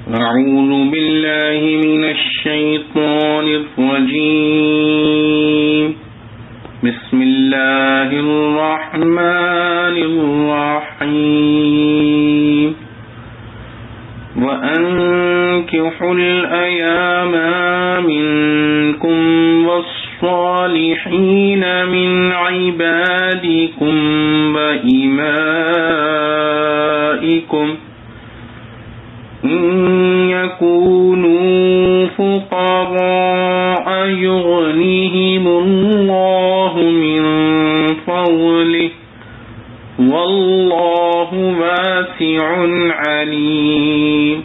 أعوذ بالله من الشيطان الرجيم بسم الله الرحمن الرحيم وأنكحوا الأيام منكم والصالحين من عبادكم وإمائكم إن يكونوا فقراء يغنيهم الله من فضله والله واسع عليم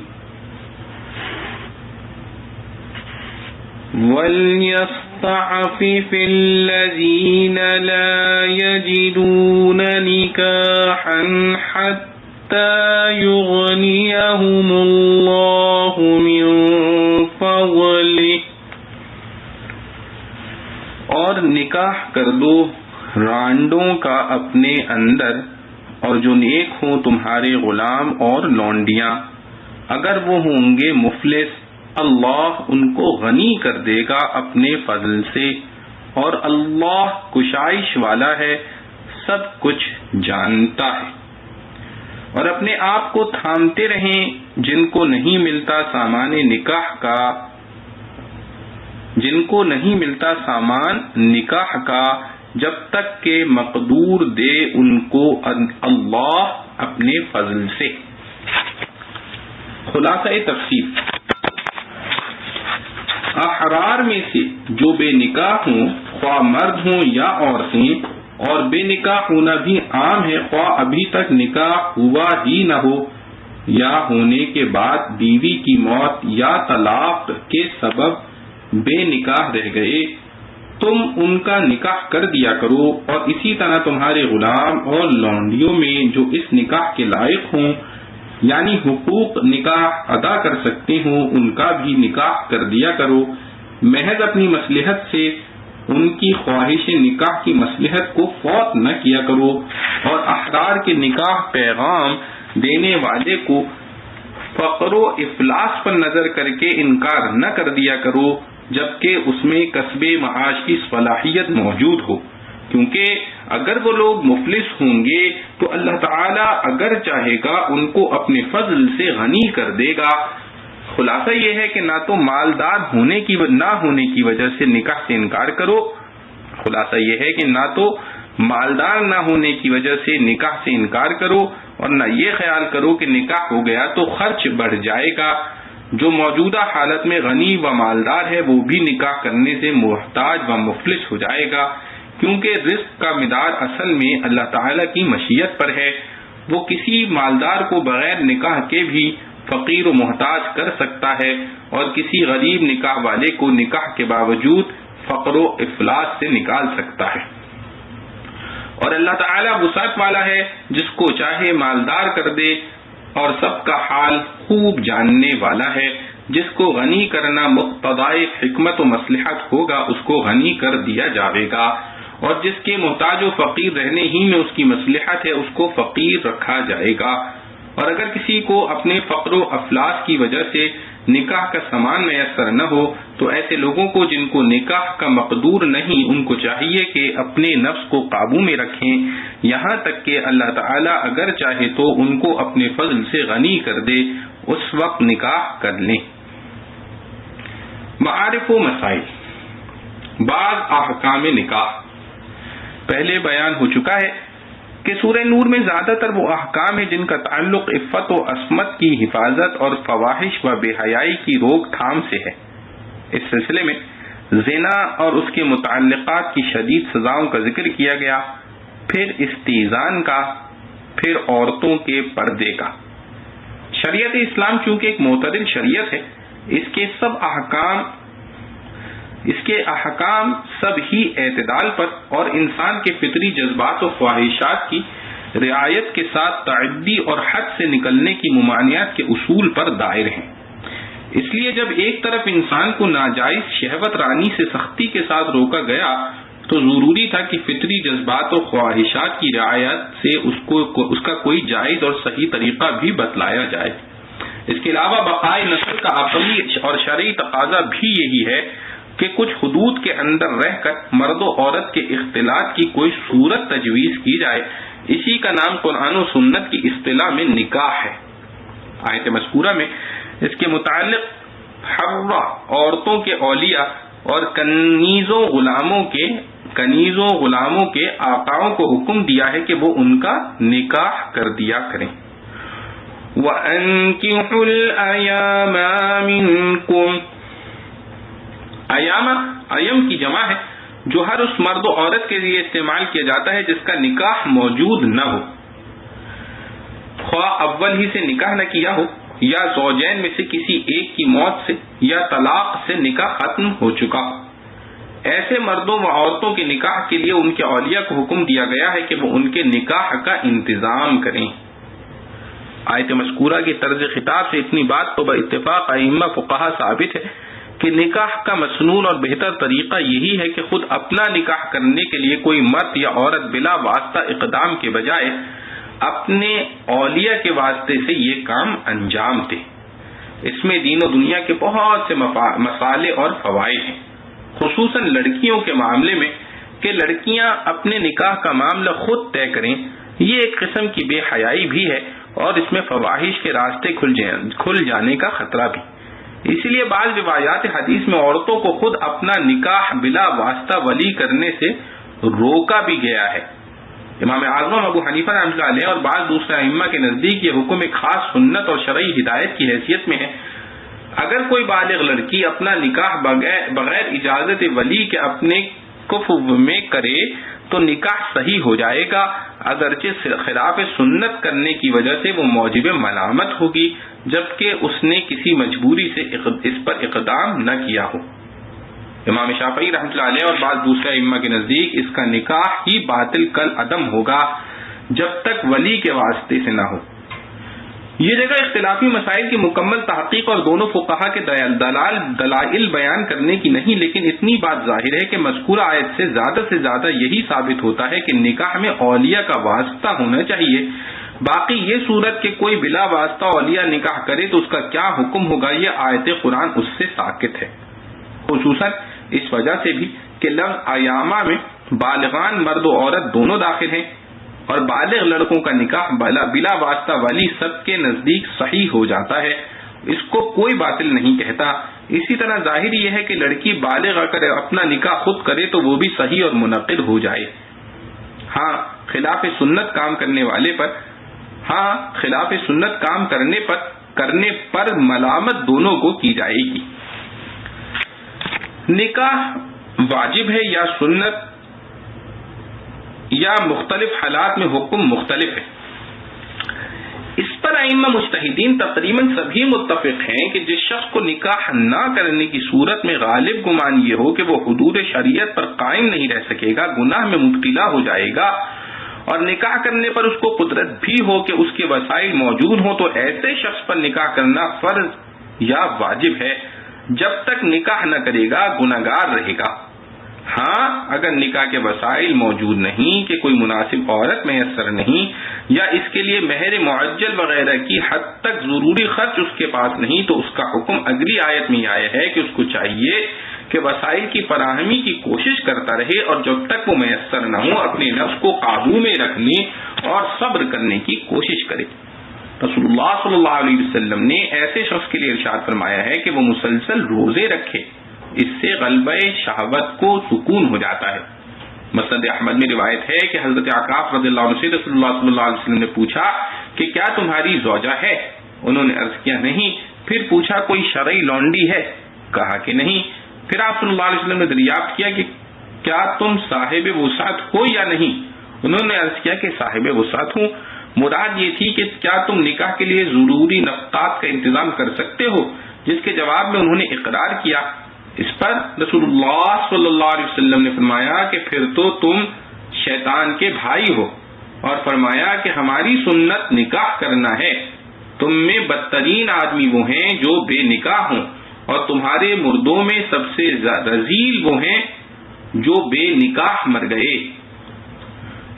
وليستعفف الذين لا يجدون نكاحا حتى يغنيهم الله من فضله اور نکاح کر دو رانڈوں کا اپنے اندر اور جو نیک ہوں تمہارے غلام اور لونڈیاں، اگر وہ ہوں گے مفلس اللہ ان کو غنی کر دے گا اپنے فضل سے، اور اللہ کشائش والا ہے، سب کچھ جانتا ہے۔ اور اپنے آپ کو تھامتے رہیں جن کو نہیں ملتا سامان نکاح کا، جن کو نہیں ملتا سامان نکاح کا، جب تک کہ مقدور دے ان کو اللہ اپنے فضل سے۔ خلاصہ تفسیر، احرار میں سے جو بے نکاح ہوں، خواہ مرد ہوں یا عورتیں، اور بے نکاح ہونا بھی عام ہے، خواہ ابھی تک نکاح ہوا ہی نہ ہو یا ہونے کے بعد بیوی کی موت یا طلاق کے سبب بے نکاح رہ گئے، تم ان کا نکاح کر دیا کرو، اور اسی طرح تمہارے غلام اور لونڈیوں میں جو اس نکاح کے لائق ہوں یعنی حقوق نکاح ادا کر سکتے ہوں، ان کا بھی نکاح کر دیا کرو، محض اپنی مصلحت سے ان کی خواہش نکاح کی مصلحت کو فوت نہ کیا کرو، اور احرار کے نکاح پیغام دینے والے کو فقر و افلاس پر نظر کر کے انکار نہ کر دیا کرو جبکہ اس میں کسب معاش کی صلاحیت موجود ہو، کیونکہ اگر وہ لوگ مفلس ہوں گے تو اللہ تعالیٰ اگر چاہے گا ان کو اپنے فضل سے غنی کر دے گا۔ خلاصہ یہ ہے کہ نہ تو مالدار نہ ہونے کی وجہ سے نکاح سے انکار کرو، خلاصہ یہ ہے کہ نہ تو مالدار نہ ہونے کی وجہ سے نکاح سے انکار کرو، اور نہ یہ خیال کرو کہ نکاح ہو گیا تو خرچ بڑھ جائے گا۔ جو موجودہ حالت میں غنی و مالدار ہے وہ بھی نکاح کرنے سے محتاج و مفلس ہو جائے گا، کیونکہ رزق کا مدار اصل میں اللہ تعالیٰ کی مشیت پر ہے، وہ کسی مالدار کو بغیر نکاح کے بھی فقیر و محتاج کر سکتا ہے، اور کسی غریب نکاح والے کو نکاح کے باوجود فقر و افلاس سے نکال سکتا ہے۔ اور اللہ تعالیٰ وسعت والا ہے، جس کو چاہے مالدار کر دے، اور سب کا حال خوب جاننے والا ہے۔ جس کو غنی کرنا مقتضائے حکمت و مصلحت ہوگا اس کو غنی کر دیا جائے گا، اور جس کے محتاج و فقیر رہنے ہی میں اس کی مصلحت ہے اس کو فقیر رکھا جائے گا۔ اور اگر کسی کو اپنے فقر و افلاس کی وجہ سے نکاح کا سامان میسر نہ ہو تو ایسے لوگوں کو جن کو نکاح کا مقدور نہیں، ان کو چاہیے کہ اپنے نفس کو قابو میں رکھیں یہاں تک کہ اللہ تعالیٰ اگر چاہے تو ان کو اپنے فضل سے غنی کر دے، اس وقت نکاح کر لیں۔ معارف و مسائل، بعض احکام نکاح پہلے بیان ہو چکا ہے کہ سورہ نور میں زیادہ تر وہ احکام ہیں جن کا تعلق عفت و عصمت کی حفاظت اور فواحش و بے حیائی کی روک تھام سے ہے۔ اس سلسلے میں زنا اور اس کے متعلقات کی شدید سزاؤں کا ذکر کیا گیا، پھر استئذان کا، پھر عورتوں کے پردے کا۔ شریعت اسلام چونکہ ایک معتدل شریعت ہے، اس کے احکام سب ہی اعتدال پر اور انسان کے فطری جذبات و خواہشات کی رعایت کے ساتھ تعدی اور حد سے نکلنے کی ممانعت کے اصول پر دائر ہیں۔ اس لیے جب ایک طرف انسان کو ناجائز شہوت رانی سے سختی کے ساتھ روکا گیا تو ضروری تھا کہ فطری جذبات و خواہشات کی رعایت سے اس کا کوئی جائز اور صحیح طریقہ بھی بتلایا جائے۔ اس کے علاوہ بقائے نسل کا عقلی اور شرعی تقاضا بھی یہی ہے کہ کچھ حدود کے اندر رہ کر مرد و عورت کے اختلاط کی کوئی صورت تجویز کی جائے. اسی کا نام قرآن و سنت کی اصطلاح میں نکاح ہے. آیت مذکورہ میں اس کے متعلق حرہ عورتوں کے اولیاء اور کنیزوں غلاموں کے آقاؤں کو حکم دیا ہے کہ وہ ان کا نکاح کر دیا کریں. وَأَنكِحُوا الْأَيَامَ مِنكُمْ. ایم کی جمع ہے جو ہر اس مرد و عورت کے لیے استعمال کیا جاتا ہے جس کا نکاح موجود نہ ہو، خواہ اول ہی سے نکاح نہ کیا ہو یا زوجین میں سے کسی ایک کی موت سے یا طلاق سے نکاح ختم ہو چکا ہو. ایسے مردوں و عورتوں کے نکاح کے لیے ان کے اولیاء کو حکم دیا گیا ہے کہ وہ ان کے نکاح کا انتظام کریں. آیت مذکورہ کی طرز خطاب سے اتنی بات تو باتفاق ائمہ فقہا ثابت ہے کہ نکاح کا مسنون اور بہتر طریقہ یہی ہے کہ خود اپنا نکاح کرنے کے لیے کوئی مرد یا عورت بلا واسطہ اقدام کے بجائے اپنے اولیاء کے واسطے سے یہ کام انجام دے. اس میں دین و دنیا کے بہت سے مسالے اور فوائد ہیں، خصوصاً لڑکیوں کے معاملے میں کہ لڑکیاں اپنے نکاح کا معاملہ خود طے کریں. یہ ایک قسم کی بے حیائی بھی ہے اور اس میں فواحش کے راستے کھل جانے کا خطرہ بھی. اسی لیے بعض روایات حدیث میں عورتوں کو خود اپنا نکاح بلا واسطہ ولی کرنے سے روکا بھی گیا ہے. امام اعظم ابو حنیفہ رحمۃ اللہ علیہ اور بعض دوسرے ائمہ کے نزدیک یہ حکم ایک خاص سنت اور شرعی ہدایت کی حیثیت میں ہے. اگر کوئی بالغ لڑکی اپنا نکاح بغیر اجازت ولی کے اپنے کفو میں کرے تو نکاح صحیح ہو جائے گا، اگرچہ خلاف سنت کرنے کی وجہ سے وہ موجب ملامت ہوگی جبکہ اس نے کسی مجبوری سے اس پر اقدام نہ کیا ہو. امام شافعی رحمۃ اللہ علیہ اور بعض دوسرے ائمہ کے نزدیک اس کا نکاح ہی باطل کل عدم ہوگا جب تک ولی کے واسطے سے نہ ہو. یہ جگہ اختلافی مسائل کی مکمل تحقیق اور دونوں فقہا کے دلائل بیان کرنے کی نہیں، لیکن اتنی بات ظاہر ہے کہ مذکورہ آیت سے زیادہ یہی ثابت ہوتا ہے کہ نکاح میں اولیاء کا واسطہ ہونا چاہیے. باقی یہ صورت کہ کوئی بلا واسطہ اولیاء نکاح کرے تو اس کا کیا حکم ہوگا، یہ آیت قرآن اس سے ساکت ہے، خصوصاً اس وجہ سے بھی کہ لفظ ایامہ میں بالغان مرد و عورت دونوں داخل ہیں اور بالغ لڑکوں کا نکاح بلا واسطہ ولی سب کے نزدیک صحیح ہو جاتا ہے، اس کو کوئی باطل نہیں کہتا. اسی طرح ظاہر یہ ہے کہ لڑکی بالغ اگر اپنا نکاح خود کرے تو وہ بھی صحیح اور منعقد ہو جائے. ہاں خلاف سنت کام کرنے پر ملامت دونوں کو کی جائے گی. نکاح واجب ہے یا سنت یا مختلف حالات میں حکم مختلف ہے. اس پر ائمہ مجتہدین تقریباً سبھی متفق ہیں کہ جس شخص کو نکاح نہ کرنے کی صورت میں غالب گمان یہ ہو کہ وہ حدود شریعت پر قائم نہیں رہ سکے گا، گناہ میں مبتلا ہو جائے گا، اور نکاح کرنے پر اس کو قدرت بھی ہو کہ اس کے وسائل موجود ہوں، تو ایسے شخص پر نکاح کرنا فرض یا واجب ہے. جب تک نکاح نہ کرے گا گناہگار رہے گا. ہاں اگر نکاح کے وسائل موجود نہیں کہ کوئی مناسب عورت میسر نہیں یا اس کے لیے مہر معجل وغیرہ کی حد تک ضروری خرچ اس کے پاس نہیں، تو اس کا حکم اگلی آیت میں آیا ہے کہ اس کو چاہیے کہ وسائل کی فراہمی کی کوشش کرتا رہے اور جب تک وہ میسر نہ ہو اپنے نفس کو قابو میں رکھنے اور صبر کرنے کی کوشش کرے. رسول اللہ صلی اللہ علیہ وسلم نے ایسے شخص کے لیے ارشاد فرمایا ہے کہ وہ مسلسل روزے رکھے، اس سے غلبہ شہوت کو سکون ہو جاتا ہے. مسند احمد میں روایت ہے کہ حضرت عکاف رضی اللہ عنہ سے رسول اللہ صلی اللہ علیہ وسلم نے پوچھا کہ کیا تمہاری زوجہ ہے؟ انہوں نے عرض کیا نہیں. پھر پوچھا کوئی شرعی لونڈی ہے؟ کہا کہ نہیں. پھر آپ صلی اللہ علیہ وسلم نے دریافت کیا کہ کیا تم صاحب وسعت ہو یا نہیں؟ انہوں نے عرض کیا کہ صاحب وسعت ہوں. مراد یہ تھی کہ کیا تم نکاح کے لیے ضروری نفقات کا انتظام کر سکتے ہو؟ جس کے جواب میں انہوں نے اقرار کیا. اس پر رسول اللہ صلی اللہ علیہ وسلم نے فرمایا کہ پھر تو تم شیطان کے بھائی ہو، اور فرمایا کہ ہماری سنت نکاح کرنا ہے. تم میں بدترین آدمی وہ ہیں جو بے نکاح ہوں، اور تمہارے مردوں میں سب سے رذیل وہ ہیں جو بے نکاح مر گئے.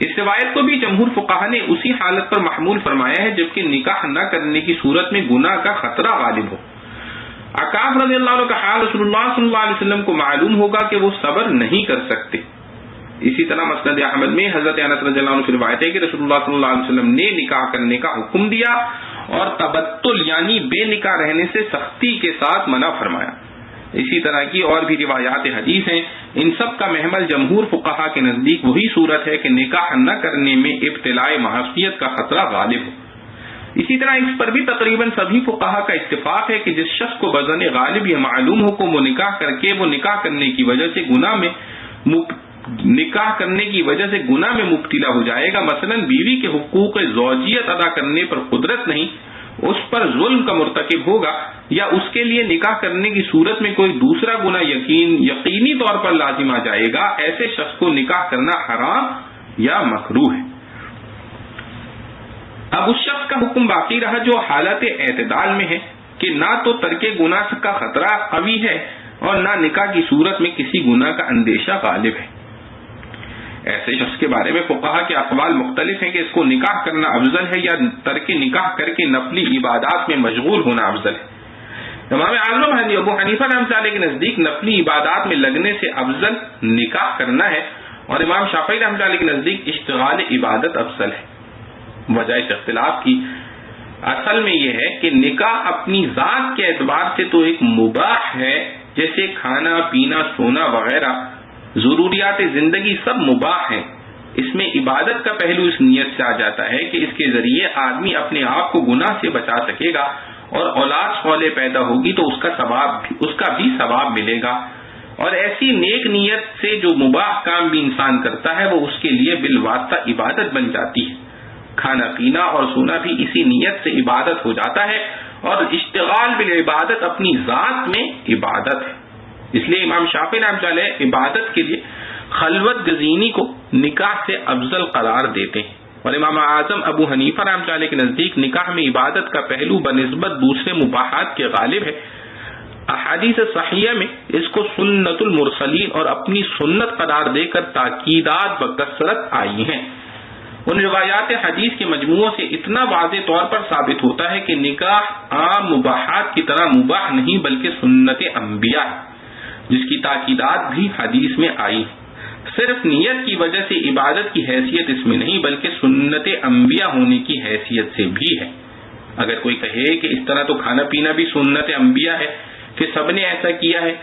اس روایت کو بھی جمہور فقہا نے اسی حالت پر محمول فرمایا ہے جبکہ نکاح نہ کرنے کی صورت میں گناہ کا خطرہ غالب ہو۔ عکاف رضی اللہ عنہ کا حال رسول اللہ صلی اللہ علیہ وسلم کو معلوم ہوگا کہ وہ صبر نہیں کر سکتے۔ اسی طرح مسند احمد میں حضرت انس رضی اللہ عنہ سے روایت ہے کہ رسول اللہ صلی اللہ علیہ وسلم نے نکاح کرنے کا حکم دیا اور تبتل یعنی بے نکاح رہنے سے سختی کے ساتھ منع فرمایا۔ اسی طرح کی اور بھی روایات حدیث ہیں، ان سب کا محمل جمہور فقہا کے نزدیک وہی صورت ہے کہ نکاح نہ کرنے میں ابتلاء معصیت کا خطرہ غالب ہو۔ اسی طرح اس پر بھی تقریباً سبھی فقہا کا اتفاق ہے کہ جس شخص کو بظن غالب یہ معلوم ہو کہ وہ نکاح کر کے وہ نکاح کرنے کی وجہ سے گناہ میں مبتلا ہو جائے گا، مثلا بیوی کے حقوق زوجیت ادا کرنے پر قدرت نہیں، اس پر ظلم کا مرتکب ہوگا، یا اس کے لیے نکاح کرنے کی صورت میں کوئی دوسرا گناہ یقینی طور پر لازم آ جائے گا، ایسے شخص کو نکاح کرنا حرام یا مکروہ ہے۔ اب اس شخص کا حکم باقی رہا جو حالت اعتدال میں ہے کہ نہ تو ترک گناہ کا خطرہ قوی ہے اور نہ نکاح کی صورت میں کسی گناہ کا اندیشہ غالب ہے۔ ایسے شخص کے بارے میں فقہا کے اقوال مختلف ہیں کہ اس کو نکاح کرنا افضل ہے یا ترک نکاح کر کے نفلی عبادات میں مشغول ہونا افضل ہے۔ امام اعظم ابو حنیفہ رحمۃ اللہ علیہ کے نزدیک نفلی عبادات میں لگنے سے افضل نکاح کرنا ہے، اور امام شافعی رحمۃ اللہ علیہ کے نزدیک اشتغال عبادت افضل ہے۔ وجہ اس اختلاف کی اصل میں یہ ہے کہ نکاح اپنی ذات کے اعتبار سے تو ایک مباح ہے، جیسے کھانا پینا سونا وغیرہ ضروریات زندگی سب مباح ہیں۔ اس میں عبادت کا پہلو اس نیت سے آ جاتا ہے کہ اس کے ذریعے آدمی اپنے آپ کو گناہ سے بچا سکے گا، اور اولاد صالح پیدا ہوگی تو اس کا بھی ثواب ملے گا، اور ایسی نیک نیت سے جو مباح کام بھی انسان کرتا ہے وہ اس کے لیے بالواسطہ عبادت بن جاتی ہے۔ کھانا پینا اور سونا بھی اسی نیت سے عبادت ہو جاتا ہے، اور اشتغال بالعبادت اپنی ذات میں عبادت ہے۔ اس لیے امام شافعی رحمۃ اللہ علیہ عبادت کے لیے خلوت گزینی کو نکاح سے افضل قرار دیتے ہیں، اور امام اعظم ابو حنیفہ رحمۃ اللہ علیہ کے نزدیک نکاح میں عبادت کا پہلو بنسبت دوسرے مباحات کے غالب ہے۔ احادیث صحیحہ میں اس کو سنت المرسلین اور اپنی سنت قرار دے کر تاکیدات بکثرت آئی ہیں۔ ان روایات حدیث کے مجموعوں سے اتنا واضح طور پر ثابت ہوتا ہے کہ نکاح عام مباحات کی طرح مباح نہیں بلکہ سنت انبیاء ہے، جس کی تاکیدات بھی حدیث میں آئی ہے۔ صرف نیت کی وجہ سے عبادت کی حیثیت اس میں نہیں بلکہ سنت انبیاء ہونے کی حیثیت سے بھی ہے۔ اگر کوئی کہے کہ اس طرح تو کھانا پینا بھی سنت انبیاء ہے کہ سب نے ایسا کیا ہے،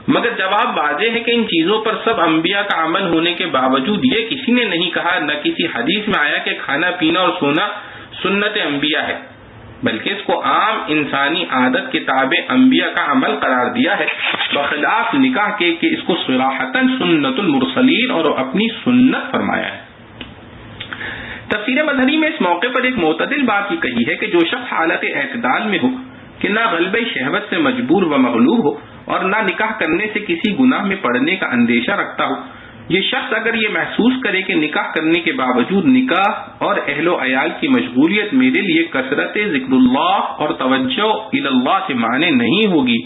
مگر جواب واضح ہے کہ ان چیزوں پر سب انبیاء کا عمل ہونے کے باوجود یہ کسی نے نہیں کہا، نہ کسی حدیث میں آیا کہ کھانا پینا اور سونا سنت انبیاء ہے، بلکہ اس کو عام انسانی عادت کے تابع انبیاء کا عمل قرار دیا ہے، بخلاف نکاح کے کہ اس کو صراحتاً سنت المرسلین اور اپنی سنت فرمایا ہے۔ تفسیر مظہری میں اس موقع پر ایک معتدل بات یہ کہی ہے کہ جو شخص حالت اعتدال میں ہو کہ نہ غلبہ شہوت سے مجبور و مغلوب ہو اور نہ نکاح کرنے سے کسی گناہ میں پڑنے کا اندیشہ رکھتا ہو، یہ شخص اگر یہ محسوس کرے کہ نکاح کرنے کے باوجود نکاح اور اہل و عیال کی مشغولیت میرے لیے کثرت ذکر اللہ اور توجہ اللہ سے مانے نہیں ہوگی،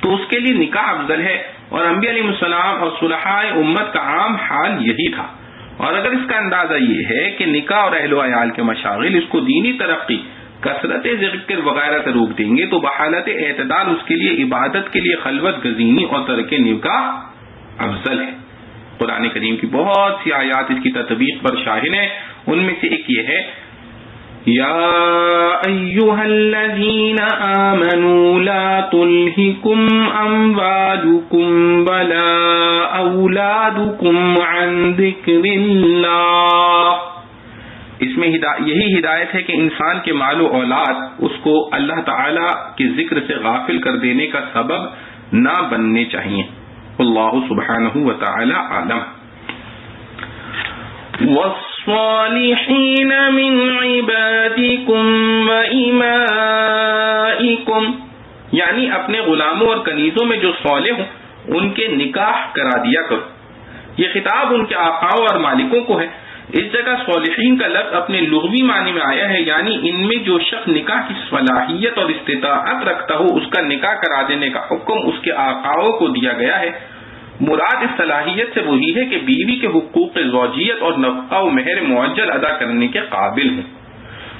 تو اس کے لیے نکاح افضل ہے، اور انبیاء علیہ السلام اور صلحاء امت کا عام حال یہی تھا۔ اور اگر اس کا اندازہ یہ ہے کہ نکاح اور اہل و عیال کے مشاغل اس کو دینی ترقی کثرت ذکر وغیرہ سے روک دیں گے، تو بحالت اعتدال اس کے لیے عبادت کے لیے خلوت گزینی اور ترک نکاح افضل ہے۔ قرآن کریم کی بہت سی آیات اس کی تطبیق پر شاہد ہیں، ان میں سے ایک یہ ہے، یا ایھا الذین آمنوا لا تلہکم اموالکم ولا اولادکم عن ذکر اللہ۔ اس میں یہی ہدایت ہے کہ انسان کے مال و اولاد اس کو اللہ تعالی کے ذکر سے غافل کر دینے کا سبب نہ بننے چاہیے۔ اللہ سبحانہ و تعالی عالم۔ والصالحین من عبادکم و امائکم، یعنی اپنے غلاموں اور کنیزوں میں جو صالح ہوں ان کے نکاح کرا دیا کرو۔ یہ خطاب ان کے آقاؤں اور مالکوں کو ہے۔ اس جگہ صالحین کا لفظ اپنے لغوی معنی میں آیا ہے، یعنی ان میں جو شخص نکاح کی صلاحیت اور استطاعت رکھتا ہو اس کا نکاح کرا دینے کا حکم اس کے آقاؤں کو دیا گیا ہے، مراد اس صلاحیت سے وہی ہے کہ بیوی کے حقوق زوجیت اور نفقہ و مہر معجل ادا کرنے کے قابل ہوں.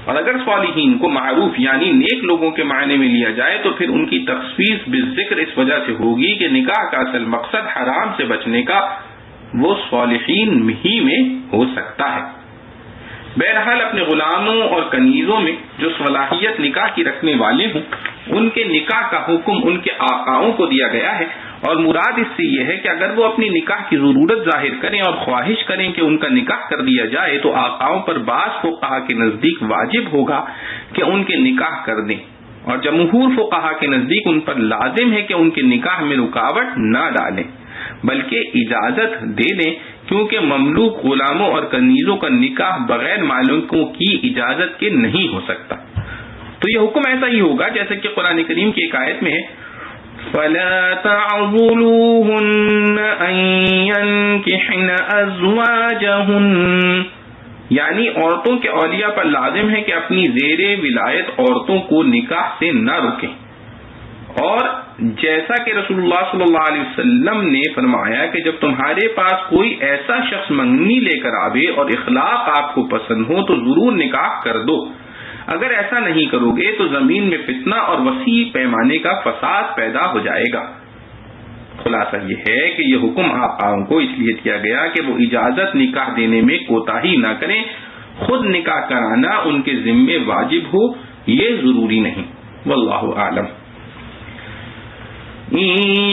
اور اگر صالحین کو معروف یعنی نیک لوگوں کے معنی میں لیا جائے تو پھر ان کی تخصیص بالذکر اس وجہ سے ہوگی کہ نکاح کا اصل مقصد حرام سے بچنے کا وہ صالحین ہی میں ہو سکتا ہے. بہرحال اپنے غلاموں اور کنیزوں میں جو صلاحیت نکاح کی رکھنے والے ہوں ان کے نکاح کا حکم ان کے آقاؤں کو دیا گیا ہے، اور مراد اس سے یہ ہے کہ اگر وہ اپنی نکاح کی ضرورت ظاہر کریں اور خواہش کریں کہ ان کا نکاح کر دیا جائے تو آقاؤں پر بعض فقہا کے نزدیک واجب ہوگا کہ ان کے نکاح کر دیں، اور جمہور فقہا کے نزدیک ان پر لازم ہے کہ ان کے نکاح میں رکاوٹ نہ ڈالیں بلکہ اجازت دے دیں، کیونکہ مملوک غلاموں اور کنیزوں کا نکاح بغیر مالکوں کی اجازت کے نہیں ہو سکتا. تو یہ حکم ایسا ہی ہوگا جیسے کہ قرآن کریم کی ایک آیت میں ہے فَلَا تَعْضُلُوهُنَّ أَن يَنكِحْنَ أَزْوَاجَهُنَّ، یعنی عورتوں کے اولیاء پر لازم ہے کہ اپنی زیر ولایت عورتوں کو نکاح سے نہ روکیں. اور جیسا کہ رسول اللہ صلی اللہ علیہ وسلم نے فرمایا کہ جب تمہارے پاس کوئی ایسا شخص منگنی لے کر آوے اور اخلاق آپ کو پسند ہو تو ضرور نکاح کر دو، اگر ایسا نہیں کرو گے تو زمین میں فتنہ اور وسیع پیمانے کا فساد پیدا ہو جائے گا. خلاصہ یہ ہے کہ یہ حکم آقاؤں کو اس لیے دیا گیا کہ وہ اجازت نکاح دینے میں کوتاہی نہ کریں، خود نکاح کرانا ان کے ذمے واجب ہو یہ ضروری نہیں. واللہ اعلم.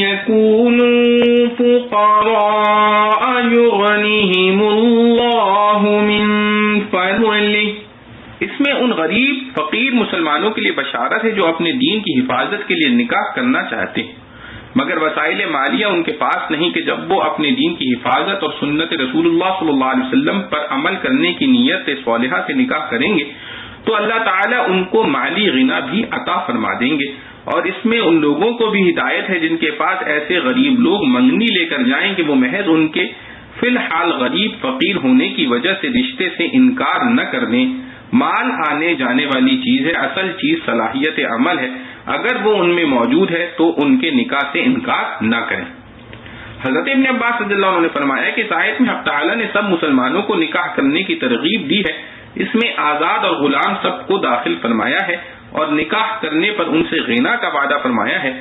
يَكُونُوا فُقَرَاءَ يُغْنِهِمُ اللَّهُ مِن فَضْلِهِ، اس میں ان غریب فقیر مسلمانوں کے لیے بشارت ہے جو اپنے دین کی حفاظت کے لیے نکاح کرنا چاہتے ہیں مگر وسائل مالیہ ان کے پاس نہیں کہ جب وہ اپنے دین کی حفاظت اور سنت رسول اللہ صلی اللہ علیہ وسلم پر عمل کرنے کی نیت صالحہ سے نکاح کریں گے تو اللہ تعالیٰ ان کو مالی غنا بھی عطا فرما دیں گے. اور اس میں ان لوگوں کو بھی ہدایت ہے جن کے پاس ایسے غریب لوگ منگنی لے کر جائیں کہ وہ محض ان کے فی الحال غریب فقیر ہونے کی وجہ سے رشتے سے انکار نہ کر دیں. مال آنے جانے والی چیز ہے، اصل چیز صلاحیت عمل ہے، اگر وہ ان میں موجود ہے تو ان کے نکاح سے انکار نہ کریں. حضرت ابن عباس رضی اللہ عنہ نے فرمایا کہ اس آیت میں حق تعالی نے سب مسلمانوں کو نکاح کرنے کی ترغیب دی ہے، اس میں آزاد اور غلام سب کو داخل فرمایا ہے اور نکاح کرنے پر ان سے غنا کا وعدہ فرمایا ہے.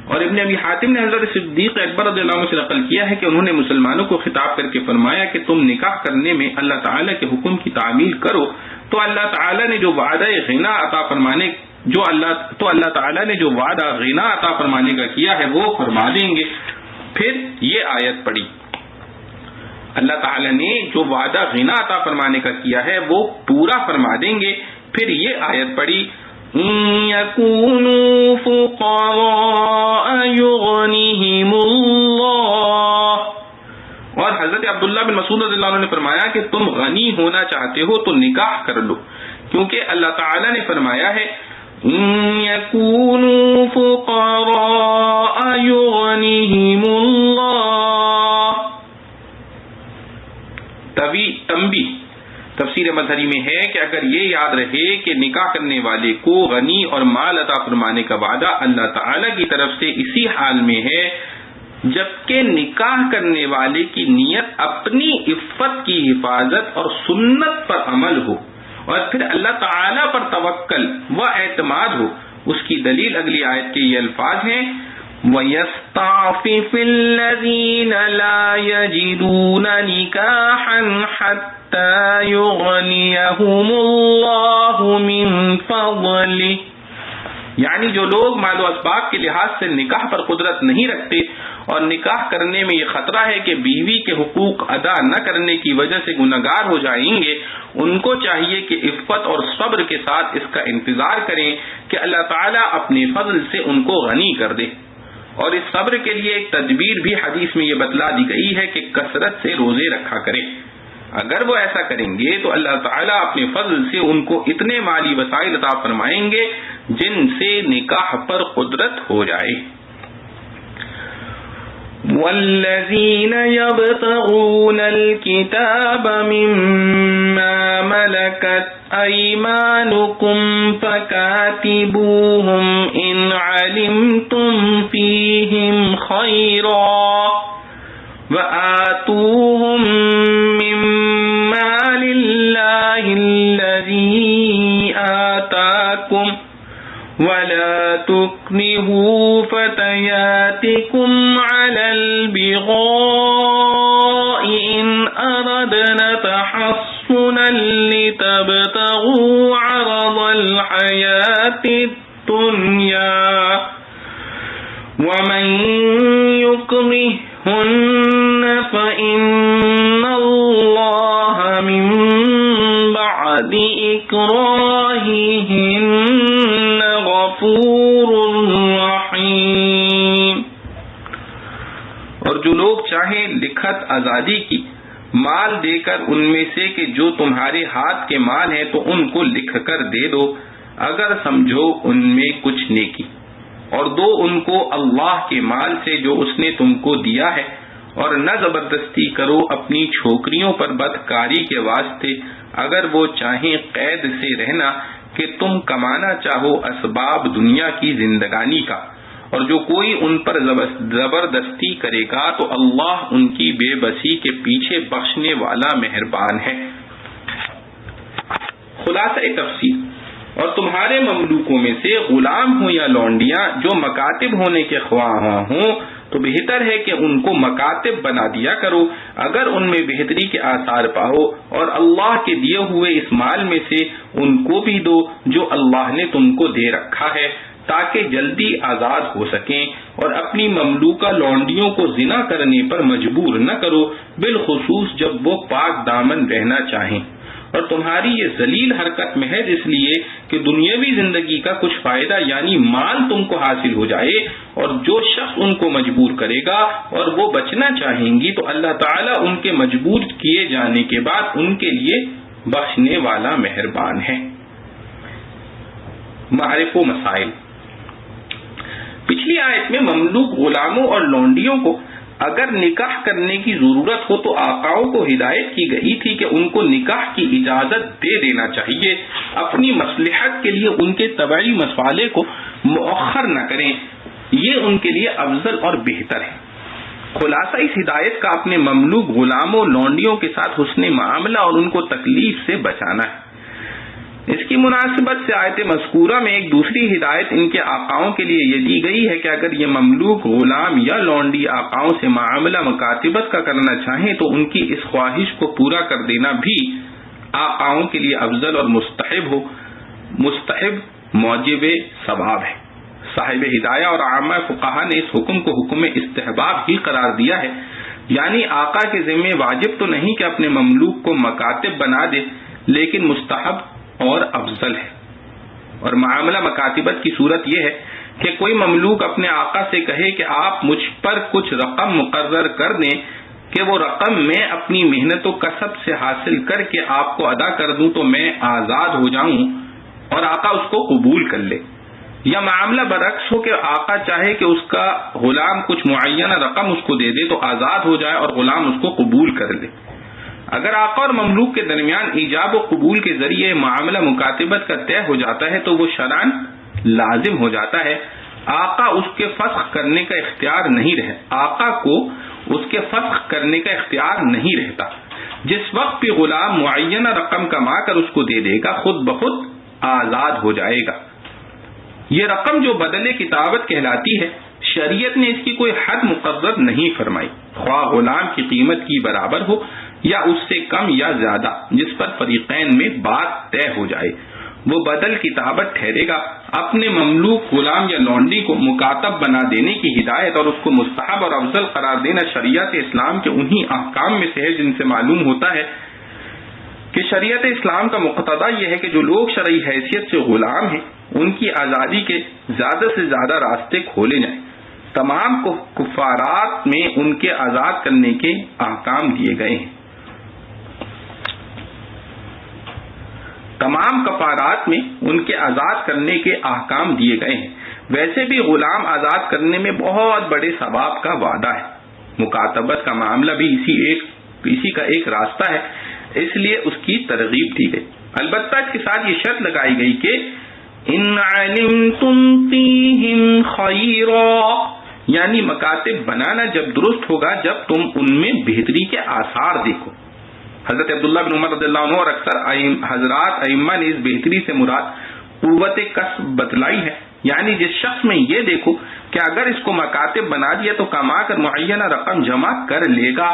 اور ابن ابی حاتم نے حضرت صدیق اکبر رضی اللہ عنہ سے نقل کیا ہے کہ انہوں نے مسلمانوں کو خطاب کر کے فرمایا کہ تم نکاح کرنے میں اللہ تعالی کے حکم کی تعمیل کرو تو اللہ تعالی نے جو وعدہ غنا عطا فرمانے کا کیا ہے وہ فرما دیں گے. پھر یہ آیت پڑھی، اللہ تعالی نے جو وعدہ غنا عطا فرمانے کا کیا ہے وہ پورا فرما دیں گے. پھر یہ آیت پڑھی يَكُونُوا فُقَرَاءَ يُغْنِهِمُ اللَّهُ، اور حضرت عبداللہ بن مسعود رضی اللہ عنہ نے فرمایا کہ تم غنی ہونا چاہتے ہو تو نکاح کر لو، کیونکہ اللہ تعالی نے فرمایا ہے يَكُونُوا فُقَرَاءَ يُغْنِهِمُ اللَّهُ. تنبیہ تفسیر مظہری میں ہے کہ اگر یہ یاد رہے کہ نکاح کرنے والے کو غنی اور مال عطا فرمانے کا وعدہ اللہ تعالی کی طرف سے اسی حال میں ہے جبکہ نکاح کرنے والے کی نیت اپنی عفت کی حفاظت اور سنت پر عمل ہو اور پھر اللہ تعالی پر توکل و اعتماد ہو. اس کی دلیل اگلی آیت کے یہ الفاظ ہیں وَيَسْتَعْفِفِ الَّذِينَ لَا يَجِدُونَ نِكَاحًا حَتَّى يُغْنِيَهُمُ اللَّهُ مِن فَضْلِهِ، یعنی جو لوگ مال و اسباب کے لحاظ سے نکاح پر قدرت نہیں رکھتے اور نکاح کرنے میں یہ خطرہ ہے کہ بیوی کے حقوق ادا نہ کرنے کی وجہ سے گنہگار ہو جائیں گے، ان کو چاہیے کہ عفت اور صبر کے ساتھ اس کا انتظار کریں کہ اللہ تعالیٰ اپنے فضل سے ان کو غنی کر دے. اور اس صبر کے لیے ایک تدبیر بھی حدیث میں یہ بتلا دی گئی ہے کہ کثرت سے روزے رکھا کریں. اگر وہ ایسا کریں گے تو اللہ تعالیٰ اپنے فضل سے ان کو اتنے مالی وسائل عطا فرمائیں گے جن سے نکاح پر قدرت ہو جائے. والذین یبتغون الکتاب مما ملکت ایمانکم فکاتبوہم ان علمتم فیہم خیرا، وآتوهم من مال الله الذي آتاكم ولا تكرهوا فتياتكم على البغاء إن أردنا تحصنا لتبتغوا عرض الحياة الدنيا ومن يكرهن فإن الله من بعد إكراههن غفور رحیم۔ اور جو لوگ چاہیں لکھت آزادی کی مال دے کر ان میں سے کہ جو تمہارے ہاتھ کے مال ہیں تو ان کو لکھ کر دے دو اگر سمجھو ان میں کچھ نیکی، اور دو ان کو اللہ کے مال سے جو اس نے تم کو دیا ہے، اور نہ زبردستی کرو اپنی چھوکریوں پر بدکاری کے واسطے اگر وہ چاہیں قید سے رہنا کہ تم کمانا چاہو اسباب دنیا کی زندگانی کا، اور جو کوئی ان پر زبردستی کرے گا تو اللہ ان کی بے بسی کے پیچھے بخشنے والا مہربان ہے۔ خلاصہ تفسیر، اور تمہارے مملوکوں میں سے غلام ہوں یا لونڈیاں جو مکاتب ہونے کے خواہاں ہوں تو بہتر ہے کہ ان کو مکاتب بنا دیا کرو اگر ان میں بہتری کے آثار پاؤ، اور اللہ کے دیے ہوئے اس مال میں سے ان کو بھی دو جو اللہ نے تم کو دے رکھا ہے تاکہ جلدی آزاد ہو سکیں، اور اپنی مملوکہ لونڈیوں کو زنا کرنے پر مجبور نہ کرو، بالخصوص جب وہ پاک دامن رہنا چاہیں، اور تمہاری یہ ذلیل حرکت محض اس لیے کہ دنیاوی زندگی کا کچھ فائدہ یعنی مال تم کو حاصل ہو جائے، اور جو شخص ان کو مجبور کرے گا اور وہ بچنا چاہیں گی تو اللہ تعالیٰ ان کے مجبور کیے جانے کے بعد ان کے لیے بخشنے والا مہربان ہے۔ معارف و مسائل، پچھلی آیت میں مملوک غلاموں اور لونڈیوں کو اگر نکاح کرنے کی ضرورت ہو تو آقاؤں کو ہدایت کی گئی تھی کہ ان کو نکاح کی اجازت دے دینا چاہیے، اپنی مصلحت کے لیے ان کے طبعی مسالے کو مؤخر نہ کریں، یہ ان کے لیے افضل اور بہتر ہے۔ خلاصہ اس ہدایت کا اپنے مملوک غلاموں لونڈیوں کے ساتھ حسن معاملہ اور ان کو تکلیف سے بچانا ہے۔ اس کی مناسبت سے آیت مذکورہ میں ایک دوسری ہدایت ان کے آقاؤں کے لیے یہ دی گئی ہے کہ اگر یہ مملوک غلام یا لونڈی آقاؤں سے معاملہ مکاتبت کا کرنا چاہیں تو ان کی اس خواہش کو پورا کر دینا بھی آقاؤں کے لیے افضل اور مستحب موجب ثواب ہے۔ صاحب ہدایہ اور عامہ فقہا نے اس حکم کو حکم استحباب ہی قرار دیا ہے، یعنی آقا کے ذمہ واجب تو نہیں کہ اپنے مملوک کو مکاتب بنا دے، لیکن مستحب اور افضل ہے۔ اور معاملہ مکاتبت کی صورت یہ ہے کہ کوئی مملوک اپنے آقا سے کہے کہ آپ مجھ پر کچھ رقم مقرر کر دیں کہ وہ رقم میں اپنی محنت و کسب سے حاصل کر کے آپ کو ادا کر دوں تو میں آزاد ہو جاؤں، اور آقا اس کو قبول کر لے، یا معاملہ برعکس ہو کہ آقا چاہے کہ اس کا غلام کچھ معینہ رقم اس کو دے دے تو آزاد ہو جائے اور غلام اس کو قبول کر لے۔ اگر آقا اور مملوک کے درمیان ایجاب و قبول کے ذریعے معاملہ مکاتبت کا طے ہو جاتا ہے تو وہ شرعاً لازم ہو جاتا ہے، آقا اس کے فسخ کرنے کا اختیار نہیں رہے، آقا کو اس کے فسخ کرنے کا اختیار نہیں رہتا۔ جس وقت بھی غلام معینہ رقم کما کر اس کو دے دے گا خود بخود آزاد ہو جائے گا۔ یہ رقم جو بدل کتابت کہلاتی ہے، شریعت نے اس کی کوئی حد مقرر نہیں فرمائی، خواہ غلام کی قیمت کی برابر ہو یا اس سے کم یا زیادہ، جس پر فریقین میں بات طے ہو جائے، وہ بدل کتابت ٹھہرے گا۔ اپنے مملوک غلام یا لونڈی کو مکاتب بنا دینے کی ہدایت اور اس کو مستحب اور افضل قرار دینا شریعت اسلام کے انہی احکام میں سے ہے جن سے معلوم ہوتا ہے کہ شریعت اسلام کا مقتضا یہ ہے کہ جو لوگ شرعی حیثیت سے غلام ہیں ان کی آزادی کے زیادہ سے زیادہ راستے کھولے جائیں۔ تمام کفارات میں ان کے آزاد کرنے کے احکام دیے گئے ہیں۔ تمام کفارات میں ان کے آزاد کرنے کے احکام دیے گئے ہیں۔ ویسے بھی غلام آزاد کرنے میں بہت بڑے ثواب کا وعدہ ہے، مکاتبت کا معاملہ بھی اسی کا ایک راستہ ہے، اس لیے اس کی ترغیب دی گئی۔ البتہ اس کے ساتھ یہ شرط لگائی گئی کہ ان علمتم فیہم خیرا، یعنی مکاتب بنانا جب درست ہوگا جب تم ان میں بہتری کے آثار دیکھو۔ حضرت عبداللہ بن عمر رضی اللہ عنہ اور اکثر حضرات ائمہ نے اس بہتری سے مراد قوت کسب بتلائی ہے، یعنی جس شخص میں یہ دیکھو کہ اگر اس کو مکاتب بنا دیا تو کما کر معینہ رقم جمع کر لے گا،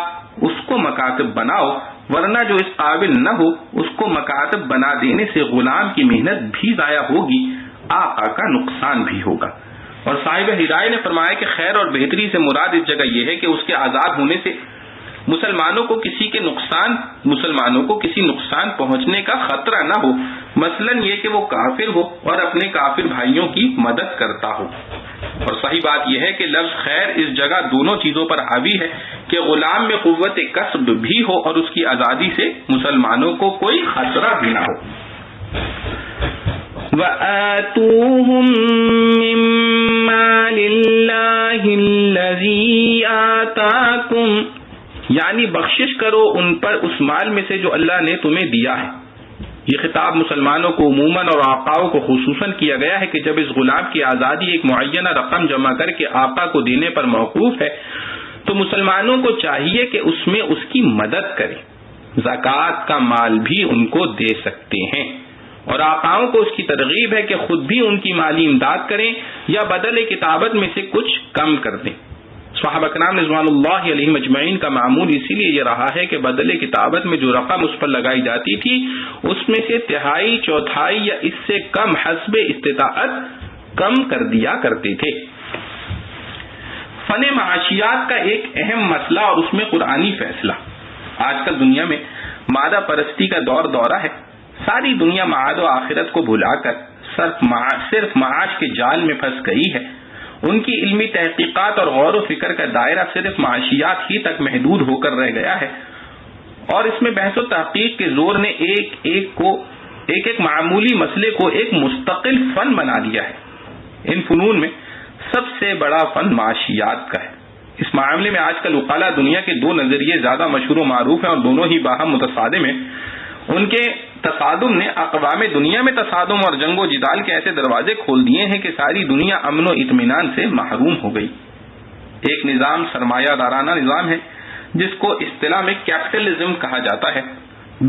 اس کو مکاتب بناؤ، ورنہ جو اس قابل نہ ہو اس کو مکاتب بنا دینے سے غلام کی محنت بھی ضائع ہوگی، آقا کا نقصان بھی ہوگا۔ اور صاحب ہدایہ نے فرمایا کہ خیر اور بہتری سے مراد اس جگہ یہ ہے کہ اس کے آزاد ہونے سے مسلمانوں کو کسی نقصان پہنچنے کا خطرہ نہ ہو، مثلا یہ کہ وہ کافر ہو اور اپنے کافر بھائیوں کی مدد کرتا ہو۔ اور صحیح بات یہ ہے کہ لفظ خیر اس جگہ دونوں چیزوں پر حاوی ہے کہ غلام میں قوت کسب بھی ہو اور اس کی آزادی سے مسلمانوں کو کوئی خطرہ بھی نہ ہو۔ وَآتُوهُم مِّن مَّالِ اللَّهِ الَّذِي آتَاكُمْ، یعنی بخشش کرو ان پر اس مال میں سے جو اللہ نے تمہیں دیا ہے۔ یہ خطاب مسلمانوں کو عموماً اور آقاؤں کو خصوصاً کیا گیا ہے کہ جب اس غلام کی آزادی ایک معینہ رقم جمع کر کے آقا کو دینے پر موقوف ہے تو مسلمانوں کو چاہیے کہ اس میں اس کی مدد کریں، زکوٰۃ کا مال بھی ان کو دے سکتے ہیں، اور آقاؤں کو اس کی ترغیب ہے کہ خود بھی ان کی مالی امداد کریں یا بدل کتابت میں سے کچھ کم کر دیں۔ صحابہ کرام رضوان اللہ علیہم اجمعین کا معمول اسی لیے یہ رہا ہے کہ بدل کتابت میں جو رقم اس پر لگائی جاتی تھی اس میں سے تہائی، چوتھائی یا اس سے کم حسب استطاعت کم کر دیا کرتے تھے۔ فن معاشیات کا ایک اہم مسئلہ اور اس میں قرآنی فیصلہ۔ آج کل دنیا میں مادہ پرستی کا دور دورہ ہے، ساری دنیا معاد و آخرت کو بھلا کر صرف معاش کے جال میں پھنس گئی ہے۔ ان کی علمی تحقیقات اور غور و فکر کا دائرہ صرف معاشیات ہی تک محدود ہو کر رہ گیا ہے، اور اس میں بحث و تحقیق کے زور نے ایک معمولی مسئلے کو ایک مستقل فن بنا دیا ہے۔ ان فنون میں سب سے بڑا فن معاشیات کا ہے۔ اس معاملے میں آج کل عقلاء دنیا کے دو نظریے زیادہ مشہور و معروف ہیں اور دونوں ہی باہم متصادم ہیں۔ ان کے تصادم نے اقوام دنیا میں تصادم اور جنگ و جدال کے ایسے دروازے کھول دیے ہیں کہ ساری دنیا امن و اطمینان سے محروم ہو گئی۔ ایک نظام سرمایہ دارانہ نظام ہے جس کو اصطلاح میں کیپٹلزم کہا جاتا ہے،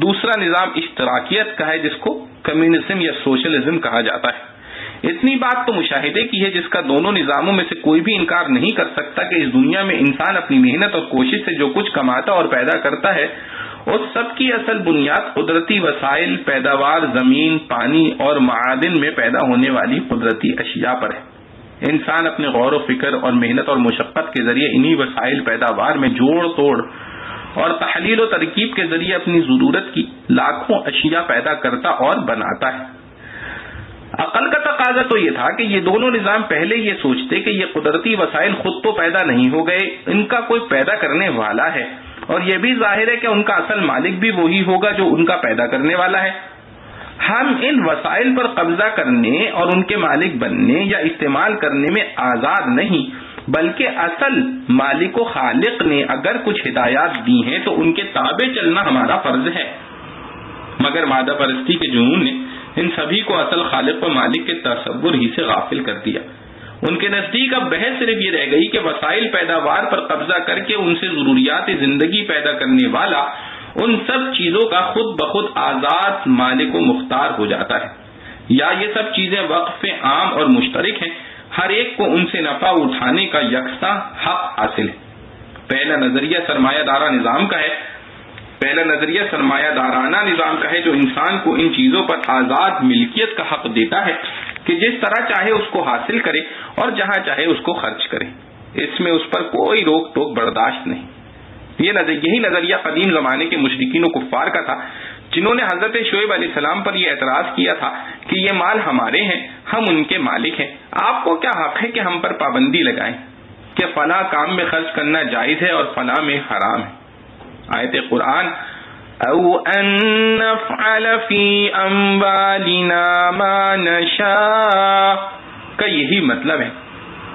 دوسرا نظام اشتراکیت کا ہے جس کو کمیونزم یا سوشلزم کہا جاتا ہے۔ اتنی بات تو مشاہدے کی ہے جس کا دونوں نظاموں میں سے کوئی بھی انکار نہیں کر سکتا کہ اس دنیا میں انسان اپنی محنت اور کوشش سے جو کچھ کماتا اور پیدا کرتا ہے اس سب کی اصل بنیاد قدرتی وسائل، پیداوار، زمین، پانی اور معادن میں پیدا ہونے والی قدرتی اشیاء پر ہے۔ انسان اپنے غور و فکر اور محنت اور مشقت کے ذریعے انہی وسائل پیداوار میں جوڑ توڑ اور تحلیل و ترکیب کے ذریعے اپنی ضرورت کی لاکھوں اشیاء پیدا کرتا اور بناتا ہے۔ عقل کا تقاضا تو یہ تھا کہ یہ دونوں نظام پہلے یہ سوچتے کہ یہ قدرتی وسائل خود تو پیدا نہیں ہو گئے، ان کا کوئی پیدا کرنے والا ہے، اور یہ بھی ظاہر ہے کہ ان کا اصل مالک بھی وہی ہوگا جو ان کا پیدا کرنے والا ہے۔ ہم ان وسائل پر قبضہ کرنے اور ان کے مالک بننے یا استعمال کرنے میں آزاد نہیں، بلکہ اصل مالک و خالق نے اگر کچھ ہدایات دی ہیں تو ان کے تابع چلنا ہمارا فرض ہے۔ مگر مادہ پرستی کے جنون نے ان سبھی کو اصل خالق و مالک کے تصور ہی سے غافل کر دیا۔ ان کے نزدیک اب بحث صرف یہ رہ گئی کہ وسائل پیداوار پر قبضہ کر کے ان سے ضروریات زندگی پیدا کرنے والا ان سب چیزوں کا خود بخود آزاد مالک و مختار ہو جاتا ہے، یا یہ سب چیزیں وقف عام اور مشترک ہیں، ہر ایک کو ان سے نفع اٹھانے کا یکساں حق حاصل ہے۔ پہلا نظریہ سرمایہ دارانہ نظام کا ہے جو انسان کو ان چیزوں پر آزاد ملکیت کا حق دیتا ہے کہ جس طرح چاہے اس کو حاصل کرے اور جہاں چاہے اس کو خرچ کرے، اس میں اس پر کوئی روک ٹوک برداشت نہیں۔ یہی نظریہ قدیم زمانے کے مشرکین و کفار کا تھا جنہوں نے حضرت شعیب علیہ السلام پر یہ اعتراض کیا تھا کہ یہ مال ہمارے ہیں، ہم ان کے مالک ہیں، آپ کو کیا حق ہے کہ ہم پر پابندی لگائیں کہ فلاں کام میں خرچ کرنا جائز ہے اور فلاں میں حرام ہے۔ آیت قرآن او ان نفعل فی اموالنا ما نشاء کا یہی مطلب ہے۔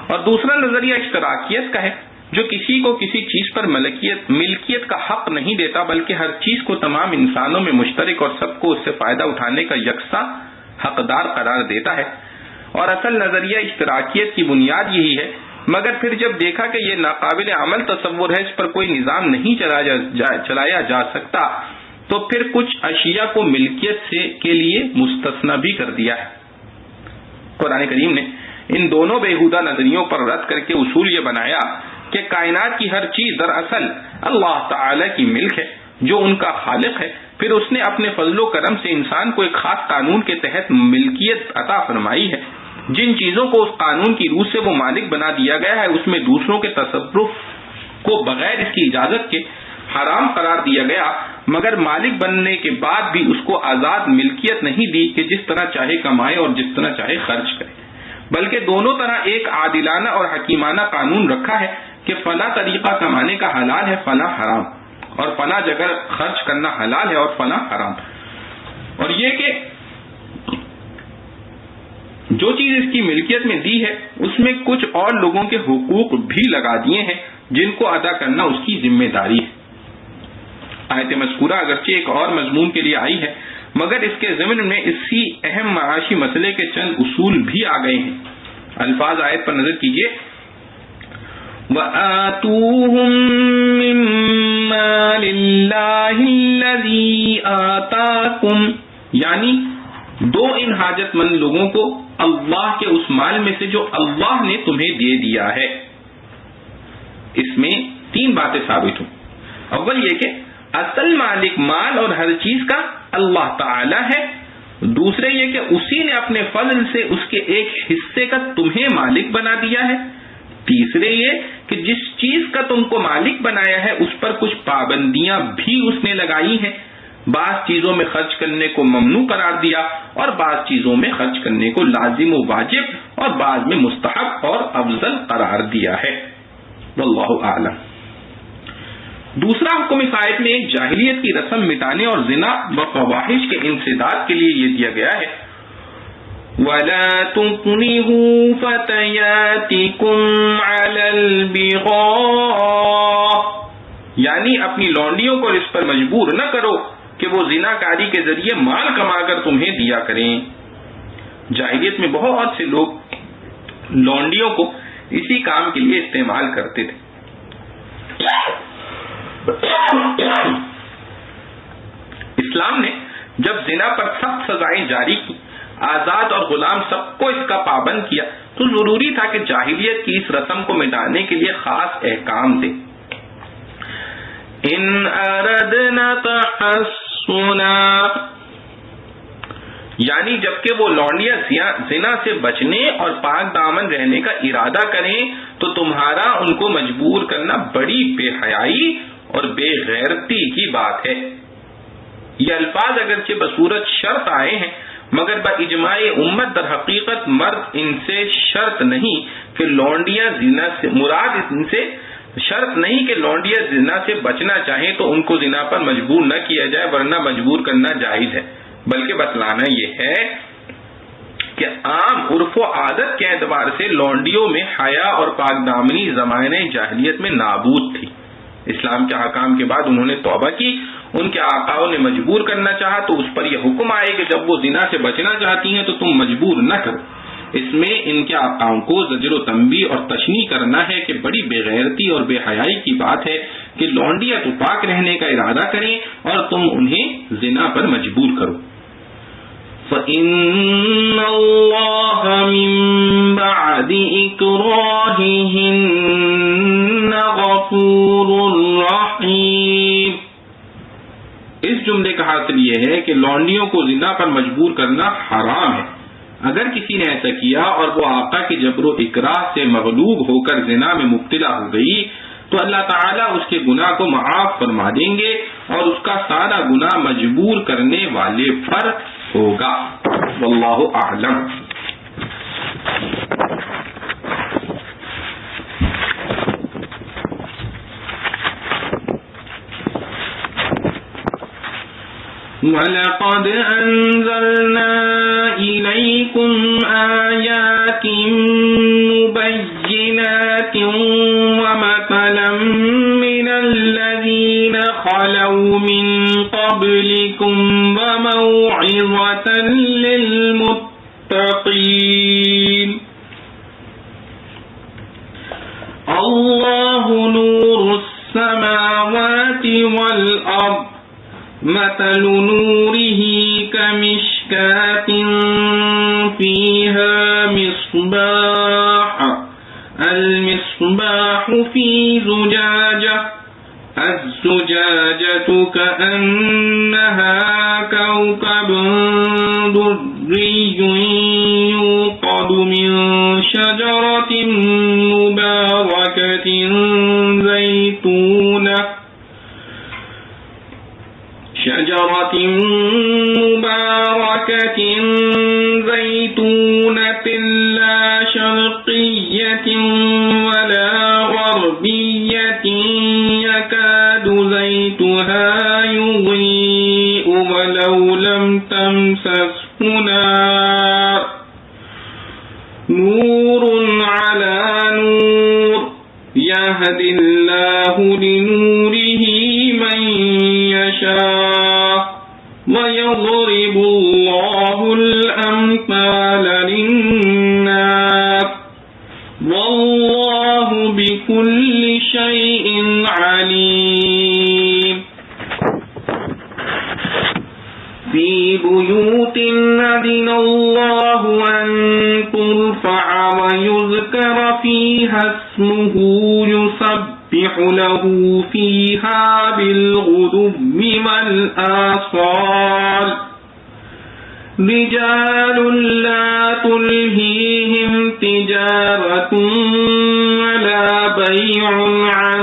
اور دوسرا نظریہ اشتراکیت کا ہے جو کسی کو کسی چیز پر ملکیت کا حق نہیں دیتا بلکہ ہر چیز کو تمام انسانوں میں مشترک اور سب کو اس سے فائدہ اٹھانے کا یکساں حقدار قرار دیتا ہے۔ اور اصل نظریہ اشتراکیت کی بنیاد یہی ہے مگر پھر جب دیکھا کہ یہ ناقابل عمل تصور ہے، اس پر کوئی نظام نہیں چلایا جا سکتا، تو پھر کچھ اشیاء کو ملکیت کے لیے مستثنی بھی کر دیا ہے۔ قرآن کریم نے ان دونوں بےہودہ نظریوں پر رد کر کے اصول یہ بنایا کہ کائنات کی ہر چیز دراصل اللہ تعالی کی ملک ہے جو ان کا خالق ہے، پھر اس نے اپنے فضل و کرم سے انسان کو ایک خاص قانون کے تحت ملکیت عطا فرمائی ہے۔ جن چیزوں کو اس قانون کی روح سے وہ مالک بنا دیا گیا ہے، اس میں دوسروں کے تصرف کو بغیر اس کی اجازت کے حرام قرار دیا گیا، مگر مالک بننے کے بعد بھی اس کو آزاد ملکیت نہیں دی کہ جس طرح چاہے کمائے اور جس طرح چاہے خرچ کرے، بلکہ دونوں طرح ایک عادلانہ اور حکیمانہ قانون رکھا ہے کہ فلاں طریقہ کمانے کا حلال ہے، فلاں حرام، اور فلاں جگہ خرچ کرنا حلال ہے اور فلاں حرام، اور یہ کہ جو چیز اس کی ملکیت میں دی ہے اس میں کچھ اور لوگوں کے حقوق بھی لگا دیے ہیں جن کو ادا کرنا اس کی ذمہ داری ہے۔ آیت مذکورہ اگرچہ ایک اور مضمون کے لیے آئی ہے، مگر اس کے ضمن میں اسی اہم معاشی مسئلے کے چند اصول بھی آ گئے ہیں۔ الفاظ آیت پر نظر کیجیے، وَآتُوهُم مِّن مَّالِ اللَّهِ الَّذِي آتَاكُمْ، یعنی دو ان حاجت مند لوگوں کو اللہ کے اس مال میں سے جو اللہ نے تمہیں دے دیا ہے۔ اس میں تین باتیں ثابت ہوں۔ اول یہ کہ اصل مالک مال اور ہر چیز کا اللہ تعالی ہے، دوسرے یہ کہ اسی نے اپنے فضل سے اس کے ایک حصے کا تمہیں مالک بنا دیا ہے، تیسرے یہ کہ جس چیز کا تم کو مالک بنایا ہے اس پر کچھ پابندیاں بھی اس نے لگائی ہیں، بعض چیزوں میں خرچ کرنے کو ممنوع قرار دیا اور بعض چیزوں میں خرچ کرنے کو لازم و واجب اور بعض میں مستحب اور افضل قرار دیا ہے۔ واللہ اعلم۔ دوسرا حکم اس آیت میں جاہلیت کی رسم مٹانے اور زنا و فواحش کے انسداد کے لیے یہ دیا گیا ہے، وَلَا تُكْرِهُوا فَتَيَاتِكُمْ عَلَى الْبِغَاءِ، یعنی اپنی لونڈیوں کو اس پر مجبور نہ کرو کہ وہ زنا کاری کے ذریعے مال کما کر تمہیں دیا کریں۔ جاہلیت میں بہت سے لوگ لونڈیوں کو اسی کام کے لیے استعمال کرتے تھے۔ اسلام نے جب زنا پر سخت سزائیں جاری کی، آزاد اور غلام سب کو اس کا پابند کیا، تو ضروری تھا کہ جاہلیت کی اس رسم کو مٹانے کے لیے خاص احکام دے۔ ان اردنا تحصنا، یعنی جبکہ وہ لونڈیاں زنا سے بچنے اور پاک دامن رہنے کا ارادہ کریں تو تمہارا ان کو مجبور کرنا بڑی بے حیائی اور بے غیرتی کی بات ہے۔ یہ الفاظ اگرچہ بصورت شرط آئے ہیں، مگر باجماع امت در حقیقت مرد ان سے شرط نہیں کہ لونڈیاں زنا سے مراد ان سے شرط نہیں کہ لونڈیاں زنا سے بچنا چاہیں تو ان کو زنا پر مجبور نہ کیا جائے، ورنہ مجبور کرنا جائز ہے، بلکہ بتلانا یہ ہے کہ عام عرف و عادت کے اعتبار سے لونڈیوں میں حیا اور پاک دامنی زمانے جاہلیت میں نابود تھی۔ اسلام کے احکام کے بعد انہوں نے توبہ کی، ان کے آقاؤں نے مجبور کرنا چاہا تو اس پر یہ حکم آئے کہ جب وہ زنا سے بچنا چاہتی ہیں تو تم مجبور نہ کرو۔ اس میں ان کے آقاؤں کو زجر و تنبیہ اور تشنیع کرنا ہے کہ بڑی بے غیرتی اور بے حیائی کی بات ہے کہ لونڈیاں تو پاک رہنے کا ارادہ کریں اور تم انہیں زنا پر مجبور کرو۔ فَإِنَّ اللَّهَ مِن بَعْدِ إِكْرَاهِهِنَّ غَفُورٌ رَحِيمٌ۔ اس جملے کا حاصل یہ ہے کہ لونڈیوں کو زنا پر مجبور کرنا حرام ہے۔ اگر کسی نے ایسا کیا اور وہ آقا کی جبر و اکراہ سے مغلوب ہو کر زنا میں مبتلا ہو گئی تو اللہ تعالیٰ اس کے گناہ کو معاف فرما دیں گے اور اس کا سارا گناہ مجبور کرنے والے پر ہوگا۔ واللہ اعلم۔ وَلَقَدْ أَنزَلْنَا إِلَيْكُمْ آيَاتٍ مُبَيِّنَاتٍ وَمَثَلًا مِّنَ الَّذِينَ خَلَوْا مِن قَبْلِكُمْ وَمَوْعِظَةً لِّلْمُتَّقِينَ۔ اللہ نور السماوات والارض مثل نوره كمشكاة فيها مصباح المصباح في زجاجة الزجاجة كأنها كوكب دري يوقد من شجرة مباركة زيتونة لا شرقية ولا غربية يكاد زيتها يضيء ولو لم تمسسه نار نور على نور يهدي الله لنوره من يشاء ويضرب الله الأمثال للناس والله بكل شيء عليم في بيوت أذن الله أن ترفع ويذكر فيها اسمه يسبح له فيها بالغدو والآصال رجال لا تلهيهم تجارة ولا بيع عن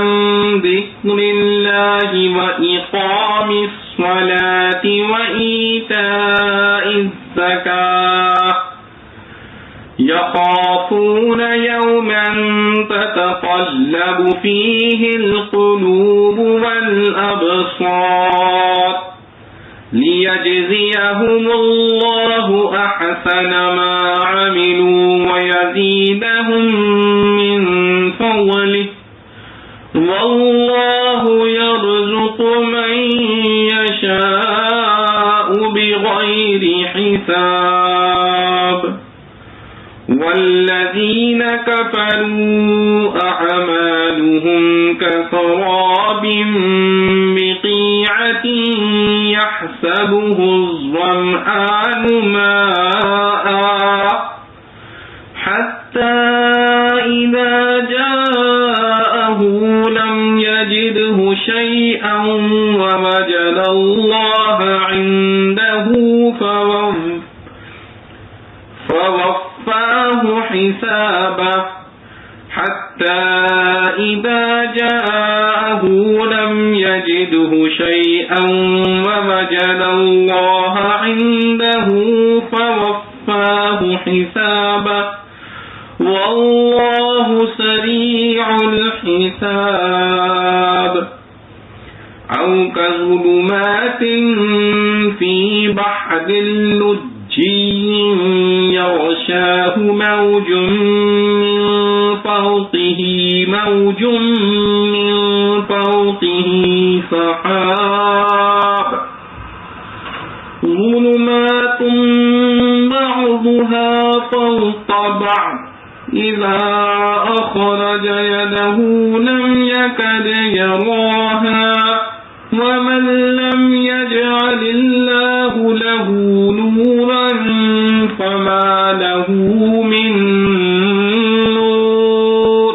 ذكر الله وإقام الصلاة وإيتاء الزكاة يخافون يوما تتقلب فيه القلوب والأبصار ليجزيهم الله أحسن ما عملوا ويزيدهم من فضله والله يرزق من يشاء بغير حساب والذين كفروا أعمالهم كسراب بقيعة يحسبه الظمآن ماء حتى إذا جاءه لم يجده شيئا ووجد الله عنده فوفاه حسابه حتى إذا جاءه لم يجده شيئا ووجد الله عنده فوفاه حسابه والله سريع الحساب أو كظلمات في بحر لجي يغشاه موج من فوقه سحاب ظلمات بعضها فوق بعض إذا أخرج يده لم يكد يراها ومن لم يجعل الله له نورا فما له من نور.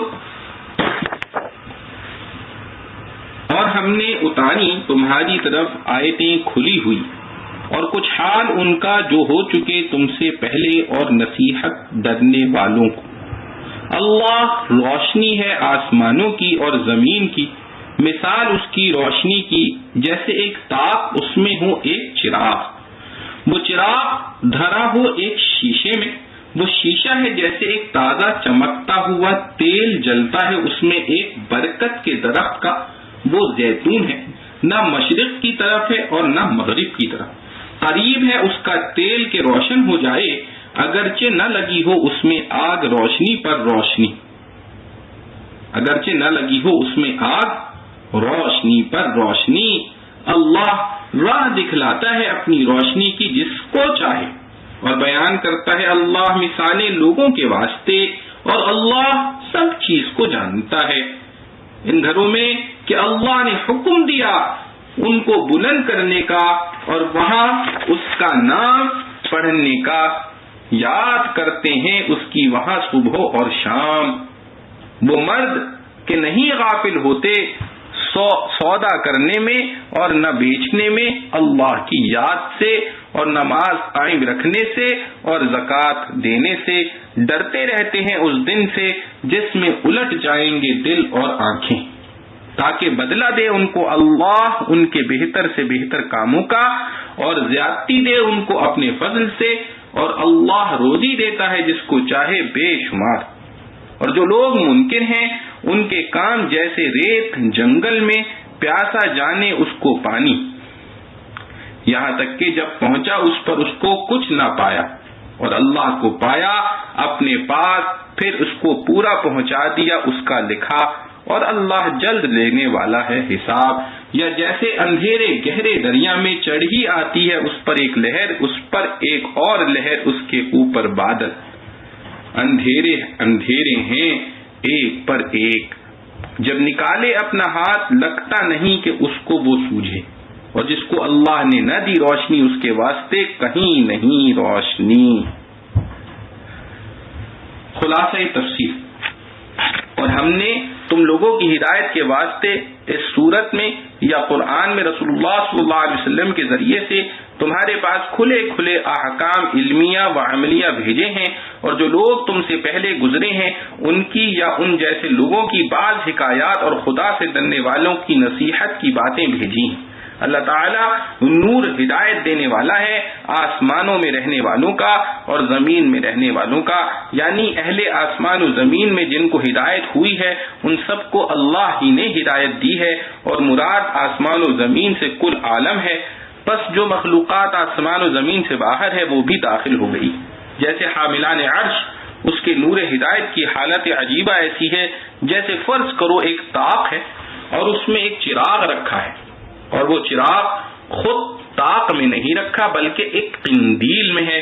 اور ہم نے اتاری تمہاری طرف آیتیں کھلی ہوئی اور کچھ حال ان کا جو ہو چکے تم سے پہلے اور نصیحت ڈرنے والوں کو. اللہ روشنی ہے آسمانوں کی اور زمین کی، مثال اس کی روشنی کی جیسے ایک تاپ اس میں ہو ایک چراغ، وہ چراغ دھرا ہو ایک شیشے میں، وہ شیشہ ہے جیسے ایک تازہ چمکتا ہوا تیل جلتا ہے اس میں ایک برکت کے درخت کا، وہ زیتون ہے، نہ مشرق کی طرف ہے اور نہ مغرب کی طرف، قریب ہے اس کا تیل کے روشن ہو جائے، اگرچہ نہ لگی ہو اس میں آگ روشنی پر روشنی، اگرچہ نہ لگی ہو اس میں آگ روشنی پر روشنی. اللہ راہ دکھلاتا ہے اپنی روشنی کی جس کو چاہے اور بیان کرتا ہے اللہ مثالیں لوگوں کے واسطے، اور اللہ سب چیز کو جانتا ہے. ان گھروں میں کہ اللہ نے حکم دیا ان کو بلند کرنے کا اور وہاں اس کا نام پڑھنے کا، یاد کرتے ہیں اس کی وہاں صبح اور شام. وہ مرد کہ نہیں غافل ہوتے سودا کرنے میں اور نہ بیچنے میں اللہ کی یاد سے اور نماز قائم رکھنے سے اور زکوٰۃ دینے سے. ڈرتے رہتے ہیں اس دن سے جس میں الٹ جائیں گے دل اور آنکھیں، تاکہ بدلہ دے ان کو اللہ ان کے بہتر سے بہتر کاموں کا اور زیادتی دے ان کو اپنے فضل سے، اور اللہ روزی دیتا ہے جس کو چاہے بے شمار. اور جو لوگ منکر ہیں ان کے کام جیسے ریت جنگل میں پیاسا جانے اس کو پانی، یہاں تک کہ جب پہنچا اس پر اس کو کچھ نہ پایا اور اللہ کو پایا اپنے پاس، پھر اس کو پورا پہنچا دیا اس کا لکھا، اور اللہ جلد لینے والا ہے حساب. یا جیسے اندھیرے گہرے دریا میں چڑھی آتی ہے اس پر ایک لہر، اس پر ایک اور لہر، اس کے اوپر بادل. اندھیرے اندھیرے ہیں ایک پر ایک، جب نکالے اپنا ہاتھ لگتا نہیں کہ اس کو وہ سوجھے، اور جس کو اللہ نے نہ دی روشنی اس کے واسطے کہیں نہیں روشنی. خلاصہ تفسیر. اور ہم نے تم لوگوں کی ہدایت کے واسطے اس صورت میں یا قرآن میں رسول اللہ صلی اللہ علیہ وسلم کے ذریعے سے تمہارے پاس کھلے کھلے احکام علمیہ و عملیہ بھیجے ہیں، اور جو لوگ تم سے پہلے گزرے ہیں ان کی یا ان جیسے لوگوں کی بعض حکایات اور خدا سے ڈرنے والوں کی نصیحت کی باتیں بھیجی ہیں. اللہ تعالیٰ نور ہدایت دینے والا ہے آسمانوں میں رہنے والوں کا اور زمین میں رہنے والوں کا، یعنی اہل آسمان و زمین میں جن کو ہدایت ہوئی ہے ان سب کو اللہ ہی نے ہدایت دی ہے، اور مراد آسمان و زمین سے کل عالم ہے. بس جو مخلوقات آسمان و زمین سے باہر ہے وہ بھی داخل ہو گئی. جیسے حاملان عرش، اس کے نور ہدایت کی حالت عجیبہ ایسی ہے جیسے فرض کرو ایک طاق ہے اور اس میں ایک چراغ رکھا ہے، اور وہ چراغ خود طاق میں نہیں رکھا بلکہ ایک قندیل میں ہے،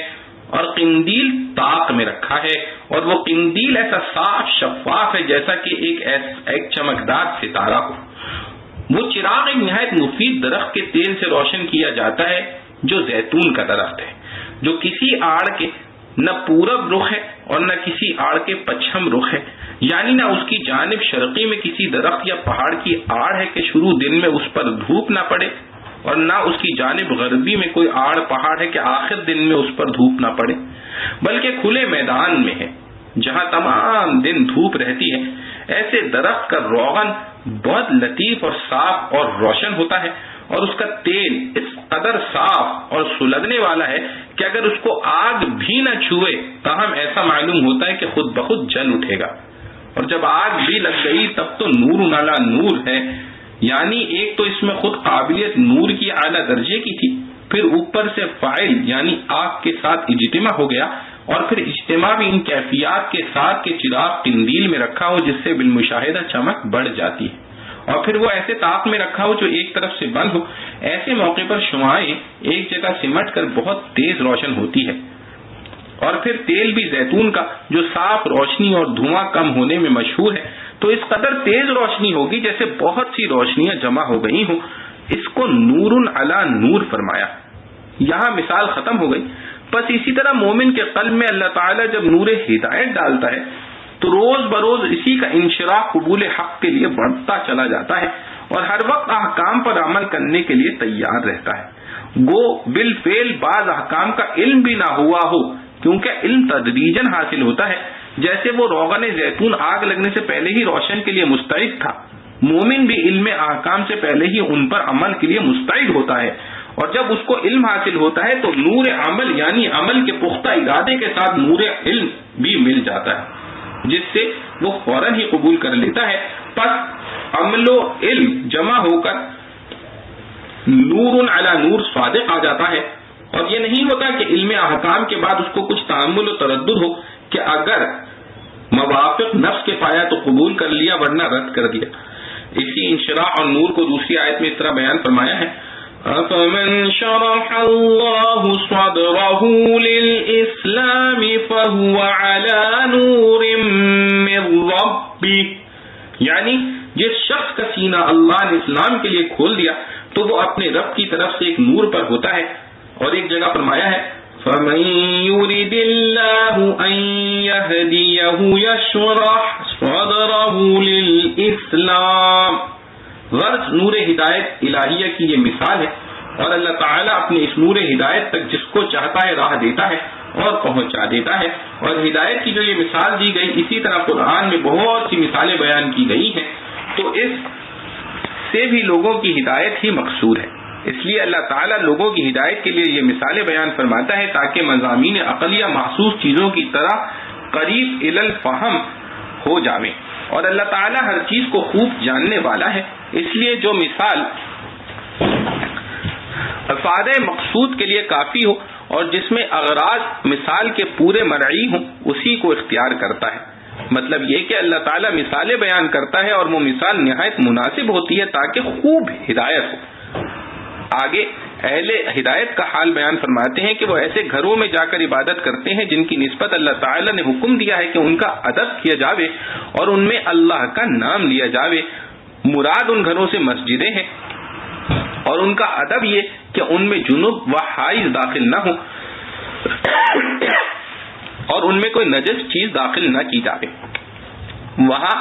اور قندیل طاق میں رکھا ہے، اور وہ قندیل ایسا صاف شفاف ہے جیسا کہ ایک چمکدار ستارہ ہو. وہ چراغ ایک نہایت مفید درخت کے تیل سے روشن کیا جاتا ہے جو زیتون کا درخت ہے، جو کسی آڑ کے نہ پورب رخ ہے اور نہ کسی آڑ کے پچھم رخ ہے، یعنی نہ اس کی جانب شرقی میں کسی درخت یا پہاڑ کی آڑ ہے کہ شروع دن میں اس پر دھوپ نہ پڑے، اور نہ اس کی جانب غربی میں کوئی آڑ پہاڑ ہے کہ آخر دن میں اس پر دھوپ نہ پڑے، بلکہ کھلے میدان میں ہے جہاں تمام دن دھوپ رہتی ہے. ایسے درخت کا روغن بہت لطیف اور صاف اور روشن ہوتا ہے، اور اس کا تیل اس قدر صاف اور سلگنے والا ہے کہ اگر اس کو آگ بھی نہ چھوئے تاہم ایسا معلوم ہوتا ہے کہ خود بخود جل اٹھے گا. اور جب آگ بھی لگ گئی تب تو نور علی نور ہے، یعنی ایک تو اس میں خود قابلیت نور کی اعلیٰ درجے کی تھی، پھر اوپر سے فائل یعنی آگ کے ساتھ اجتماع ہو گیا، اور پھر اجتماع بھی ان کیفیات کے ساتھ کہ چراغ قندیل میں رکھا ہو جس سے بالمشاہدہ چمک بڑھ جاتی ہے، اور پھر وہ ایسے طاق میں رکھا ہو جو ایک طرف سے بند ہو. ایسے موقع پر شعاعیں ایک جگہ سمٹ کر بہت تیز روشن ہوتی ہے. اور پھر تیل بھی زیتون کا جو صاف روشنی اور دھواں کم ہونے میں مشہور ہے، تو اس قدر تیز روشنی ہوگی جیسے بہت سی روشنیاں جمع ہو گئی ہوں. اس کو نور علی نور فرمایا. یہاں مثال ختم ہو گئی. بس اسی طرح مومن کے قلب میں اللہ تعالیٰ جب نور ہدایت ڈالتا ہے تو روز بروز اسی کا انشراح قبول حق کے لیے بڑھتا چلا جاتا ہے، اور ہر وقت احکام پر عمل کرنے کے لیے تیار رہتا ہے. گو بالفعل بعض احکام کا علم بھی نہ ہوا ہو، کیونکہ علم تدریجاً حاصل ہوتا ہے. جیسے وہ روغن زیتون آگ لگنے سے پہلے ہی روشن کے لیے مستعد تھا، مومن بھی علم احکام سے پہلے ہی ان پر عمل کے لیے مستعد ہوتا ہے، اور جب اس کو علم حاصل ہوتا ہے تو نور عمل یعنی عمل کے پختہ ارادے کے ساتھ نور علم بھی مل جاتا ہے، جس سے وہ فوراً ہی قبول کر لیتا ہے. پس عمل و علم جمع ہو کر نور علی نور صادق آ جاتا ہے. اور یہ نہیں ہوتا کہ علم احکام کے بعد اس کو کچھ تأمل و تردد ہو کہ اگر موافق نفس کے پایا تو قبول کر لیا ورنہ رد کر دیا. اسی انشراح اور نور کو دوسری آیت میں اس طرح بیان فرمایا ہے: أَفَمَنْ شَرَحَ اللَّهُ صَدْرَهُ لِلْإِسْلَامِ فَهُوَ عَلَى نُورٍ مِّن رَّبِّهِ، یعنی جس شخص کا سینہ اللہ نے اسلام کے لیے کھول دیا تو وہ اپنے رب کی طرف سے ایک نور پر ہوتا ہے. اور ایک جگہ فرمایا ہے فَمَن يُرِدِ اللَّهُ أَن يَهْدِيَهُ يَشْرَحْ صَدْرَهُ لِلْإِسْلَامِ. غرض نور ہدایت الہیہ کی یہ مثال ہے، اور اللہ تعالیٰ اپنے اس نور ہدایت تک جس کو چاہتا ہے راہ دیتا ہے اور پہنچا دیتا ہے. اور ہدایت کی جو یہ مثال دی گئی، اسی طرح قرآن میں بہت سی مثالیں بیان کی گئی ہیں، تو اس سے بھی لوگوں کی ہدایت ہی مقصود ہے. اس لیے اللہ تعالیٰ لوگوں کی ہدایت کے لیے یہ مثالیں بیان فرماتا ہے تاکہ مضامین عقلیہ محسوس چیزوں کی طرح قریب الی الفہم ہو جاویں. اور اللہ تعالیٰ ہر چیز کو خوب جاننے والا ہے، اس لیے جو مثال افادہ مقصود کے لیے کافی ہو اور جس میں اغراض مثال کے پورے مرعی ہوں اسی کو اختیار کرتا ہے. مطلب یہ کہ اللہ تعالیٰ مثالیں بیان کرتا ہے اور وہ مثال نہایت مناسب ہوتی ہے تاکہ خوب ہدایت ہو. آگے اہل ہدایت کا حال بیان فرماتے ہیں کہ وہ ایسے گھروں میں جا کر عبادت کرتے ہیں جن کی نسبت اللہ تعالیٰ نے حکم دیا ہے کہ ان کا ادب کیا جاوے اور ان میں اللہ کا نام لیا جاوے. مراد ان گھروں سے مسجدیں ہیں، اور ان کا ادب یہ کہ ان میں جنوب و حائض داخل نہ ہو اور ان میں کوئی نجس چیز داخل نہ کی جاوے، وہاں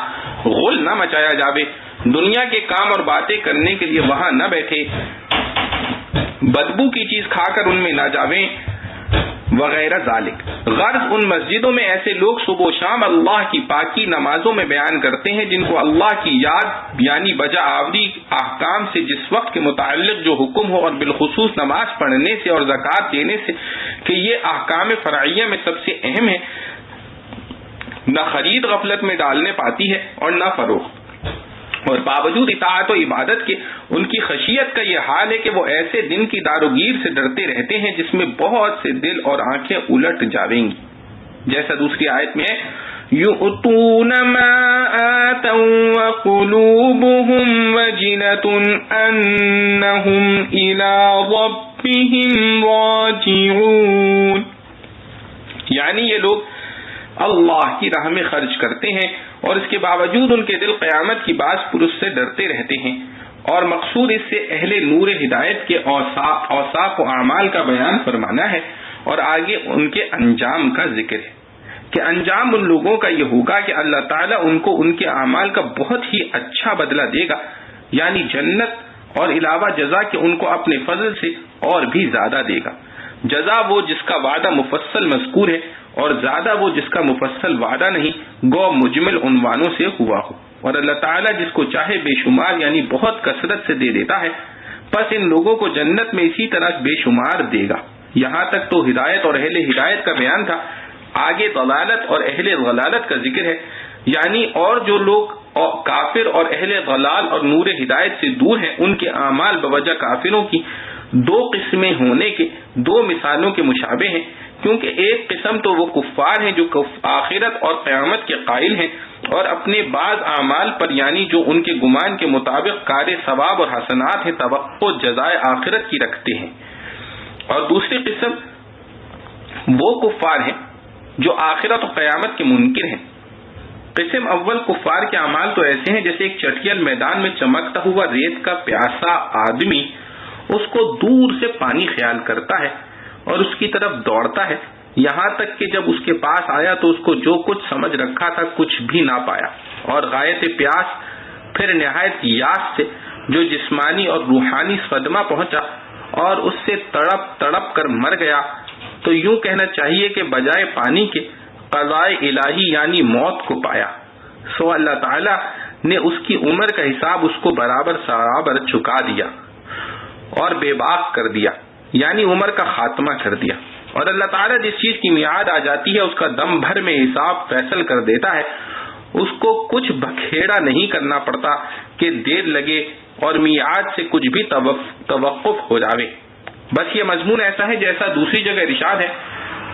غل نہ مچایا جاوے، دنیا کے کام اور باتیں کرنے کے لیے وہاں نہ بیٹھے، بدبو کی چیز کھا کر ان میں نہ جاویں وغیرہ ذالک. غرض ان مسجدوں میں ایسے لوگ صبح و شام اللہ کی پاکی نمازوں میں بیان کرتے ہیں جن کو اللہ کی یاد یعنی بجا آوری احکام سے جس وقت کے متعلق جو حکم ہو، اور بالخصوص نماز پڑھنے سے اور زکوٰۃ دینے سے کہ یہ احکام فرعیہ میں سب سے اہم ہے، نہ خرید غفلت میں ڈالنے پاتی ہے اور نہ فروخت. اور باوجود اطاعت و عبادت کے ان کی خشیت کا یہ حال ہے کہ وہ ایسے دن کی داروگیر سے ڈرتے رہتے ہیں جس میں بہت سے دل اور آنکھیں الٹ جاویں گی. جیسا دوسری آیت میں یؤتون ما آتوا وقلوبهم وجنة انہم الی ربهم راجعون، یعنی یہ لوگ اللہ کی راہ میں خرچ کرتے ہیں اور اس کے باوجود ان کے دل قیامت کی باز پرس سے ڈرتے رہتے ہیں. اور مقصود اس سے اہل نور ہدایت کے اوصاف و اعمال کا بیان فرمانا ہے، اور آگے ان کے انجام کا ذکر ہے کہ انجام ان لوگوں کا یہ ہوگا کہ اللہ تعالیٰ ان کو ان کے اعمال کا بہت ہی اچھا بدلہ دے گا، یعنی جنت، اور علاوہ جزا کہ ان کو اپنے فضل سے اور بھی زیادہ دے گا. جزا وہ جس کا وعدہ مفصل مذکور ہے، اور زیادہ وہ جس کا مفصل وعدہ نہیں، گو مجمل عنوانوں سے ہوا ہو. اور اللہ تعالیٰ جس کو چاہے بے شمار یعنی بہت کثرت سے دے دیتا ہے، پس ان لوگوں کو جنت میں اسی طرح بے شمار دے گا. یہاں تک تو ہدایت اور اہل ہدایت کا بیان تھا. آگے ضلالت اور اہل ضلالت کا ذکر ہے، یعنی اور جو لوگ کافر اور اہل ضلال اور نور ہدایت سے دور ہیں ان کے اعمال بوجہ کافروں کی دو قسمیں ہونے کے دو مثالوں کے مشابہ ہیں. کیونکہ ایک قسم تو وہ کفار ہیں جو آخرت اور قیامت کے قائل ہیں اور اپنے بعض اعمال پر یعنی جو ان کے گمان کے مطابق کار ثواب اور حسنات ہیں توقع جزائے آخرت کی رکھتے ہیں. اور دوسری قسم وہ کفار ہیں جو آخرت اور قیامت کے منکر ہیں. قسم اول کفار کے اعمال تو ایسے ہیں جیسے ایک چٹیل میدان میں چمکتا ہوا ریت کا پیاسا آدمی اس کو دور سے پانی خیال کرتا ہے اور اس کی طرف دوڑتا ہے، یہاں تک کہ جب اس کے پاس آیا تو اس کو جو کچھ سمجھ رکھا تھا کچھ بھی نہ پایا، اور غایت پیاس پھر نہایت یاس سے جو جسمانی اور روحانی صدمہ پہنچا اور اس سے تڑپ تڑپ کر مر گیا. تو یوں کہنا چاہیے کہ بجائے پانی کے قضاء الہی یعنی موت کو پایا. سو اللہ تعالی نے اس کی عمر کا حساب اس کو برابر سرابر چکا دیا اور بے باک کر دیا، یعنی عمر کا خاتمہ کر دیا. اور اللہ تعالیٰ جس چیز کی میعاد آ جاتی ہے اس کا دم بھر میں حساب فیصل کر دیتا ہے. اس کو کچھ بکھیڑا نہیں کرنا پڑتا کہ دیر لگے اور میعاد سے کچھ بھی توقف ہو جاوے. بس یہ مضمون ایسا ہے جیسا دوسری جگہ ارشاد ہے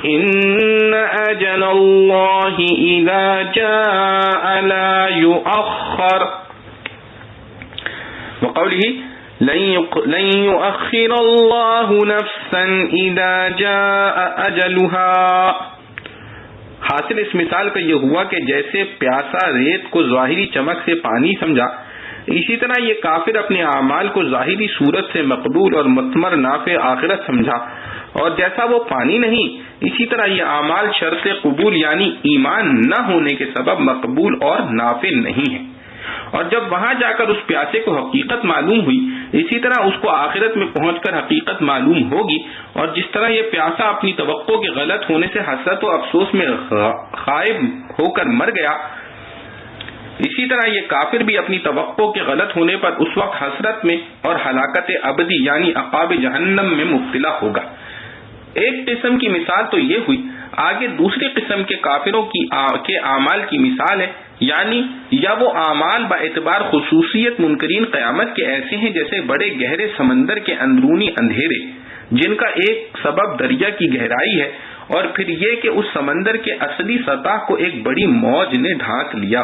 ان اجل اللہ اذا جاء لا یؤخر، وقوله لن يؤخر اللہ نفسا اذا جاء اجلها. حاصل اس مثال کا یہ ہوا کہ جیسے پیاسا ریت کو ظاہری چمک سے پانی سمجھا، اسی طرح یہ کافر اپنے اعمال کو ظاہری صورت سے مقبول اور مثمر نافع آخرت سمجھا، اور جیسا وہ پانی نہیں اسی طرح یہ اعمال شرط قبول یعنی ایمان نہ ہونے کے سبب مقبول اور نافع نہیں ہے. اور جب وہاں جا کر اس پیاسے کو حقیقت معلوم ہوئی، اسی طرح اس کو آخرت میں پہنچ کر حقیقت معلوم ہوگی. اور جس طرح یہ پیاسا اپنی توقع کے غلط ہونے سے حسرت و افسوس میں غائب ہو کر مر گیا، اسی طرح یہ کافر بھی اپنی توقع کے غلط ہونے پر اس وقت حسرت میں اور ہلاکت ابدی یعنی عقاب جہنم میں مبتلا ہوگا. ایک قسم کی مثال تو یہ ہوئی، آگے دوسری قسم کے کافروں کے اعمال کی مثال ہے، یعنی یا وہ اعمال با اعتبار خصوصیت منکرین قیامت کے ایسے ہیں جیسے بڑے گہرے سمندر کے اندرونی اندھیرے جن کا ایک سبب دریا کی گہرائی ہے، اور پھر یہ کہ اس سمندر کے اصلی سطح کو ایک بڑی موج نے ڈھانک لیا،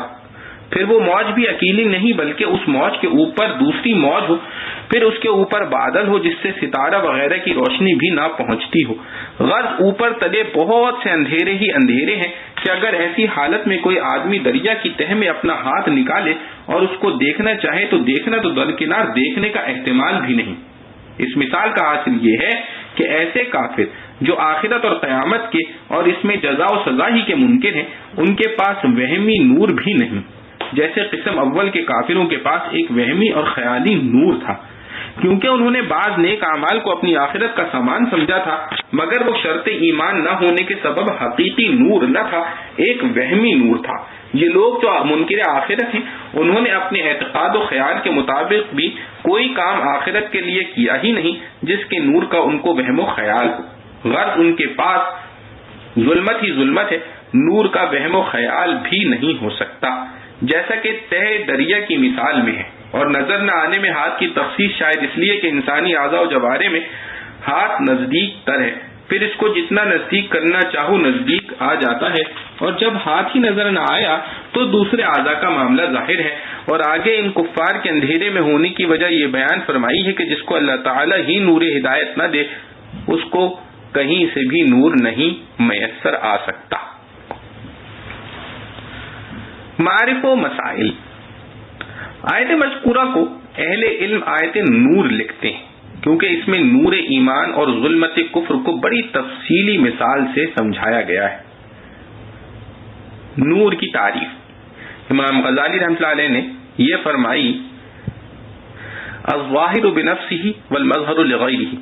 پھر وہ موج بھی اکیلی نہیں بلکہ اس موج کے اوپر دوسری موج ہو، پھر اس کے اوپر بادل ہو جس سے ستارہ وغیرہ کی روشنی بھی نہ پہنچتی ہو. غرض اوپر تلے بہت سے اندھیرے ہی اندھیرے ہیں کہ اگر ایسی حالت میں کوئی آدمی دریا کی تہ میں اپنا ہاتھ نکالے اور اس کو دیکھنا چاہے تو دیکھنا تو درکنار دیکھنے کا احتمال بھی نہیں. اس مثال کا حاصل یہ ہے کہ ایسے کافر جو آخرت اور قیامت کے اور اس میں جزا و سزا ہی کے منکر ہیں، ان کے پاس وہمی نور بھی نہیں، جیسے قسم اول کے کافروں کے پاس ایک وہمی اور خیالی نور تھا، کیونکہ انہوں نے بعض نیک اعمال کو اپنی آخرت کا سامان سمجھا تھا، مگر وہ شرط ایمان نہ ہونے کے سبب حقیقی نور نہ تھا، ایک وہمی نور تھا. یہ لوگ جو منکر آخرت ہیں انہوں نے اپنے اعتقاد و خیال کے مطابق بھی کوئی کام آخرت کے لیے کیا ہی نہیں جس کے نور کا ان کو وہم و خیال ہو. غرض ان کے پاس ظلمت ہی ظلمت ہے، نور کا وہم و خیال بھی نہیں ہو سکتا. جیسا کہ تہ دریا کی مثال میں ہے، اور نظر نہ آنے میں ہاتھ کی تخصیص شاید اس لیے کہ انسانی اعضاء و جوارے میں ہاتھ نزدیک تر ہے، پھر اس کو جتنا نزدیک کرنا چاہو نزدیک آ جاتا ہے، اور جب ہاتھ ہی نظر نہ آیا تو دوسرے اعضاء کا معاملہ ظاہر ہے. اور آگے ان کفار کے اندھیرے میں ہونے کی وجہ یہ بیان فرمائی ہے کہ جس کو اللہ تعالی ہی نور ہدایت نہ دے اس کو کہیں سے بھی نور نہیں میسر آ سکتا. معارف و مسائل. آیت مذکورہ کو اہل علم آیت نور لکھتے ہیں کیونکہ اس میں نور ایمان اور ظلمت کفر کو بڑی تفصیلی مثال سے سمجھایا گیا ہے. نور کی تعریف امام غزالی رحمۃ اللہ علیہ نے یہ فرمائی، الظاہر بنفسہ والمظہر لغیرہ،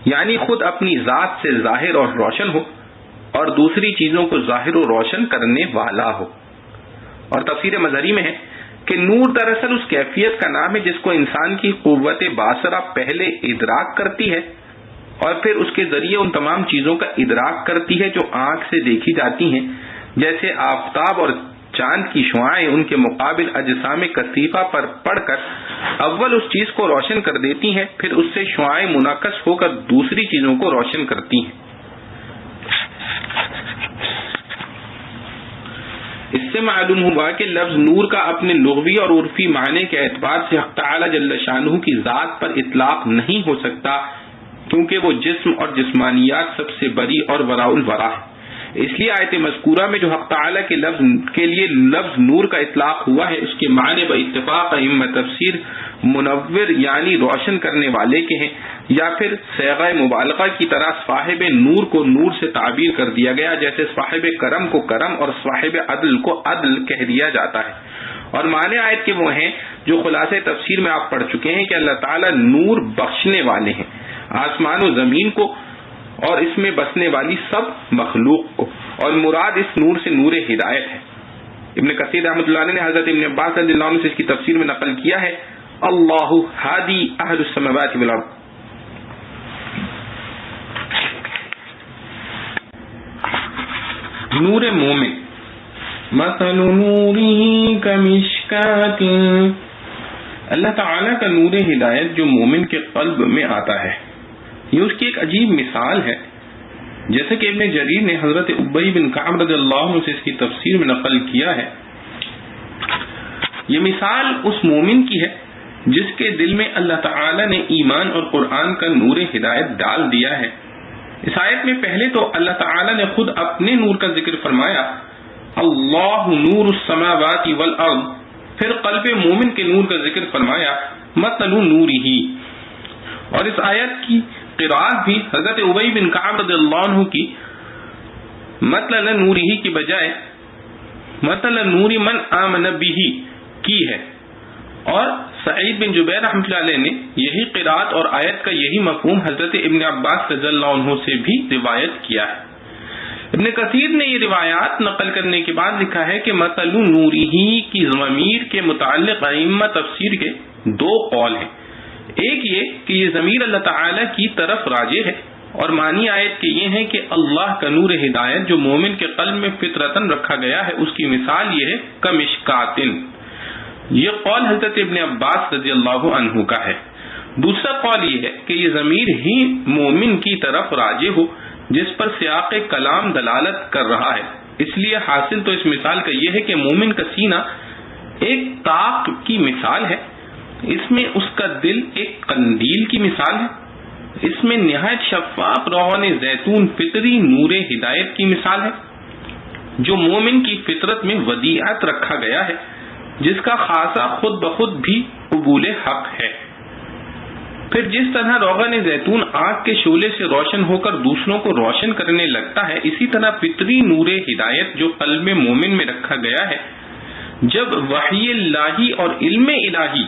یعنی خود اپنی ذات سے ظاہر اور روشن ہو اور دوسری چیزوں کو ظاہر و روشن کرنے والا ہو. اور تفسیر مظہری میں ہے کہ نور دراصل اس کیفیت کا نام ہے جس کو انسان کی قوت باصرہ پہلے ادراک کرتی ہے اور پھر اس کے ذریعے ان تمام چیزوں کا ادراک کرتی ہے جو آنکھ سے دیکھی جاتی ہیں، جیسے آفتاب اور چاند کی شعاعیں ان کے مقابل اجسام کثیفہ پر پڑ کر اول اس چیز کو روشن کر دیتی ہیں، پھر اس سے شعاعیں منعکس ہو کر دوسری چیزوں کو روشن کرتی ہیں. اس سے معلوم ہوا کہ لفظ نور کا اپنے لغوی اور عرفی معنی کے اعتبار سے حق تعالی جل شانہ کی ذات پر اطلاق نہیں ہو سکتا، کیونکہ وہ جسم اور جسمانیات سب سے بری اور وراء الورا ہے. اس لیے آیت مذکورہ میں جو حق تعالی کے لفظ کے لیے لفظ نور کا اطلاق ہوا ہے اس کے معنی باتفاق ائمہ تفسیر منور یعنی روشن کرنے والے کے ہیں، یا پھر صیغہ مبالغہ کی طرح صاحب نور کو نور سے تعبیر کر دیا گیا، جیسے صاحب کرم کو کرم اور صاحب عدل کو عدل کہہ دیا جاتا ہے. اور معنی آیت کے وہ ہیں جو خلاصہ تفسیر میں آپ پڑھ چکے ہیں کہ اللہ تعالیٰ نور بخشنے والے ہیں آسمان و زمین کو اور اس میں بسنے والی سب مخلوق کو، اور مراد اس نور سے نور ہدایت ہے. ابن کثیر رحمۃ اللہ علیہ نے حضرت ابن عباس رضی اللہ عنہ سے اس کی تفسیر میں نقل کیا ہے، اللہ ہادی اہل السماوات والارض. نور مومن مثل نورہ کمشکات، اللہ تعالیٰ کا نور ہدایت جو مومن کے قلب میں آتا ہے یہ اس کی ایک عجیب مثال ہے، جیسے کہ ابن جریر نے حضرت ابی بن کعب رضی اللہ عنہ سے اس کی تفسیر میں نقل کیا ہے. یہ مثال اس مومن کی ہے جس کے دل میں اللہ تعالی نے ایمان اور قرآن کا نور ہدایت ڈال دیا ہے۔ اس آیت میں پہلے تو اللہ تعالی نے خود اپنے نور کا ذکر فرمایا، اللہ نور السماوات والارض، پھر قلب مومن کے نور کا ذکر فرمایا، مثل نورہ۔ اور اس آیت کی قرأت بھی حضرت ابی بن کعب رضی اللہ عنہ کی مثل نورہ کی بجائے مثل نور من آمن بہ کی ہے، اور سعید بن جبیر رحمۃ اللہ علیہ نے یہی قرأت اور آیت کا یہی مفہوم حضرت ابن عباس رضی اللہ عنہ سے بھی روایت کیا ہے۔ ابن کثیر نے یہ روایات نقل کرنے کے بعد لکھا ہے کہ مثل نورہ کی ضمیر کے متعلق ائمہ تفسیر کے دو قول ہیں۔ ایک یہ کہ یہ ضمیر اللہ تعالی کی طرف راجع ہے، اور معنی آیت کے یہ ہے کہ اللہ کا نور ہدایت جو مومن کے قلب میں فطرتاً رکھا گیا ہے، اس کی مثال یہ ہے کمشکاتن۔ یہ قول حضرت ابن عباس رضی اللہ عنہ کا ہے۔ دوسرا قول یہ ہے کہ یہ ضمیر ہی مومن کی طرف راجع ہو جس پر سیاق کلام دلالت کر رہا ہے، اس لیے حاصل تو اس مثال کا یہ ہے کہ مومن کا سینہ ایک طاق کی مثال ہے، اس میں اس کا دل ایک قندیل کی مثال ہے، اس میں نہایت شفاف روغن زیتون فطری نور ہدایت کی مثال ہے جو مومن کی فطرت میں ودیعت رکھا گیا ہے، جس کا خاصہ خود بخود بھی قبول حق ہے۔ پھر جس طرح روغن زیتون آگ کے شعلے سے روشن ہو کر دوسروں کو روشن کرنے لگتا ہے، اسی طرح فطری نور ہدایت جو قلب مومن میں رکھا گیا ہے، جب وحی الہی اور علم الہی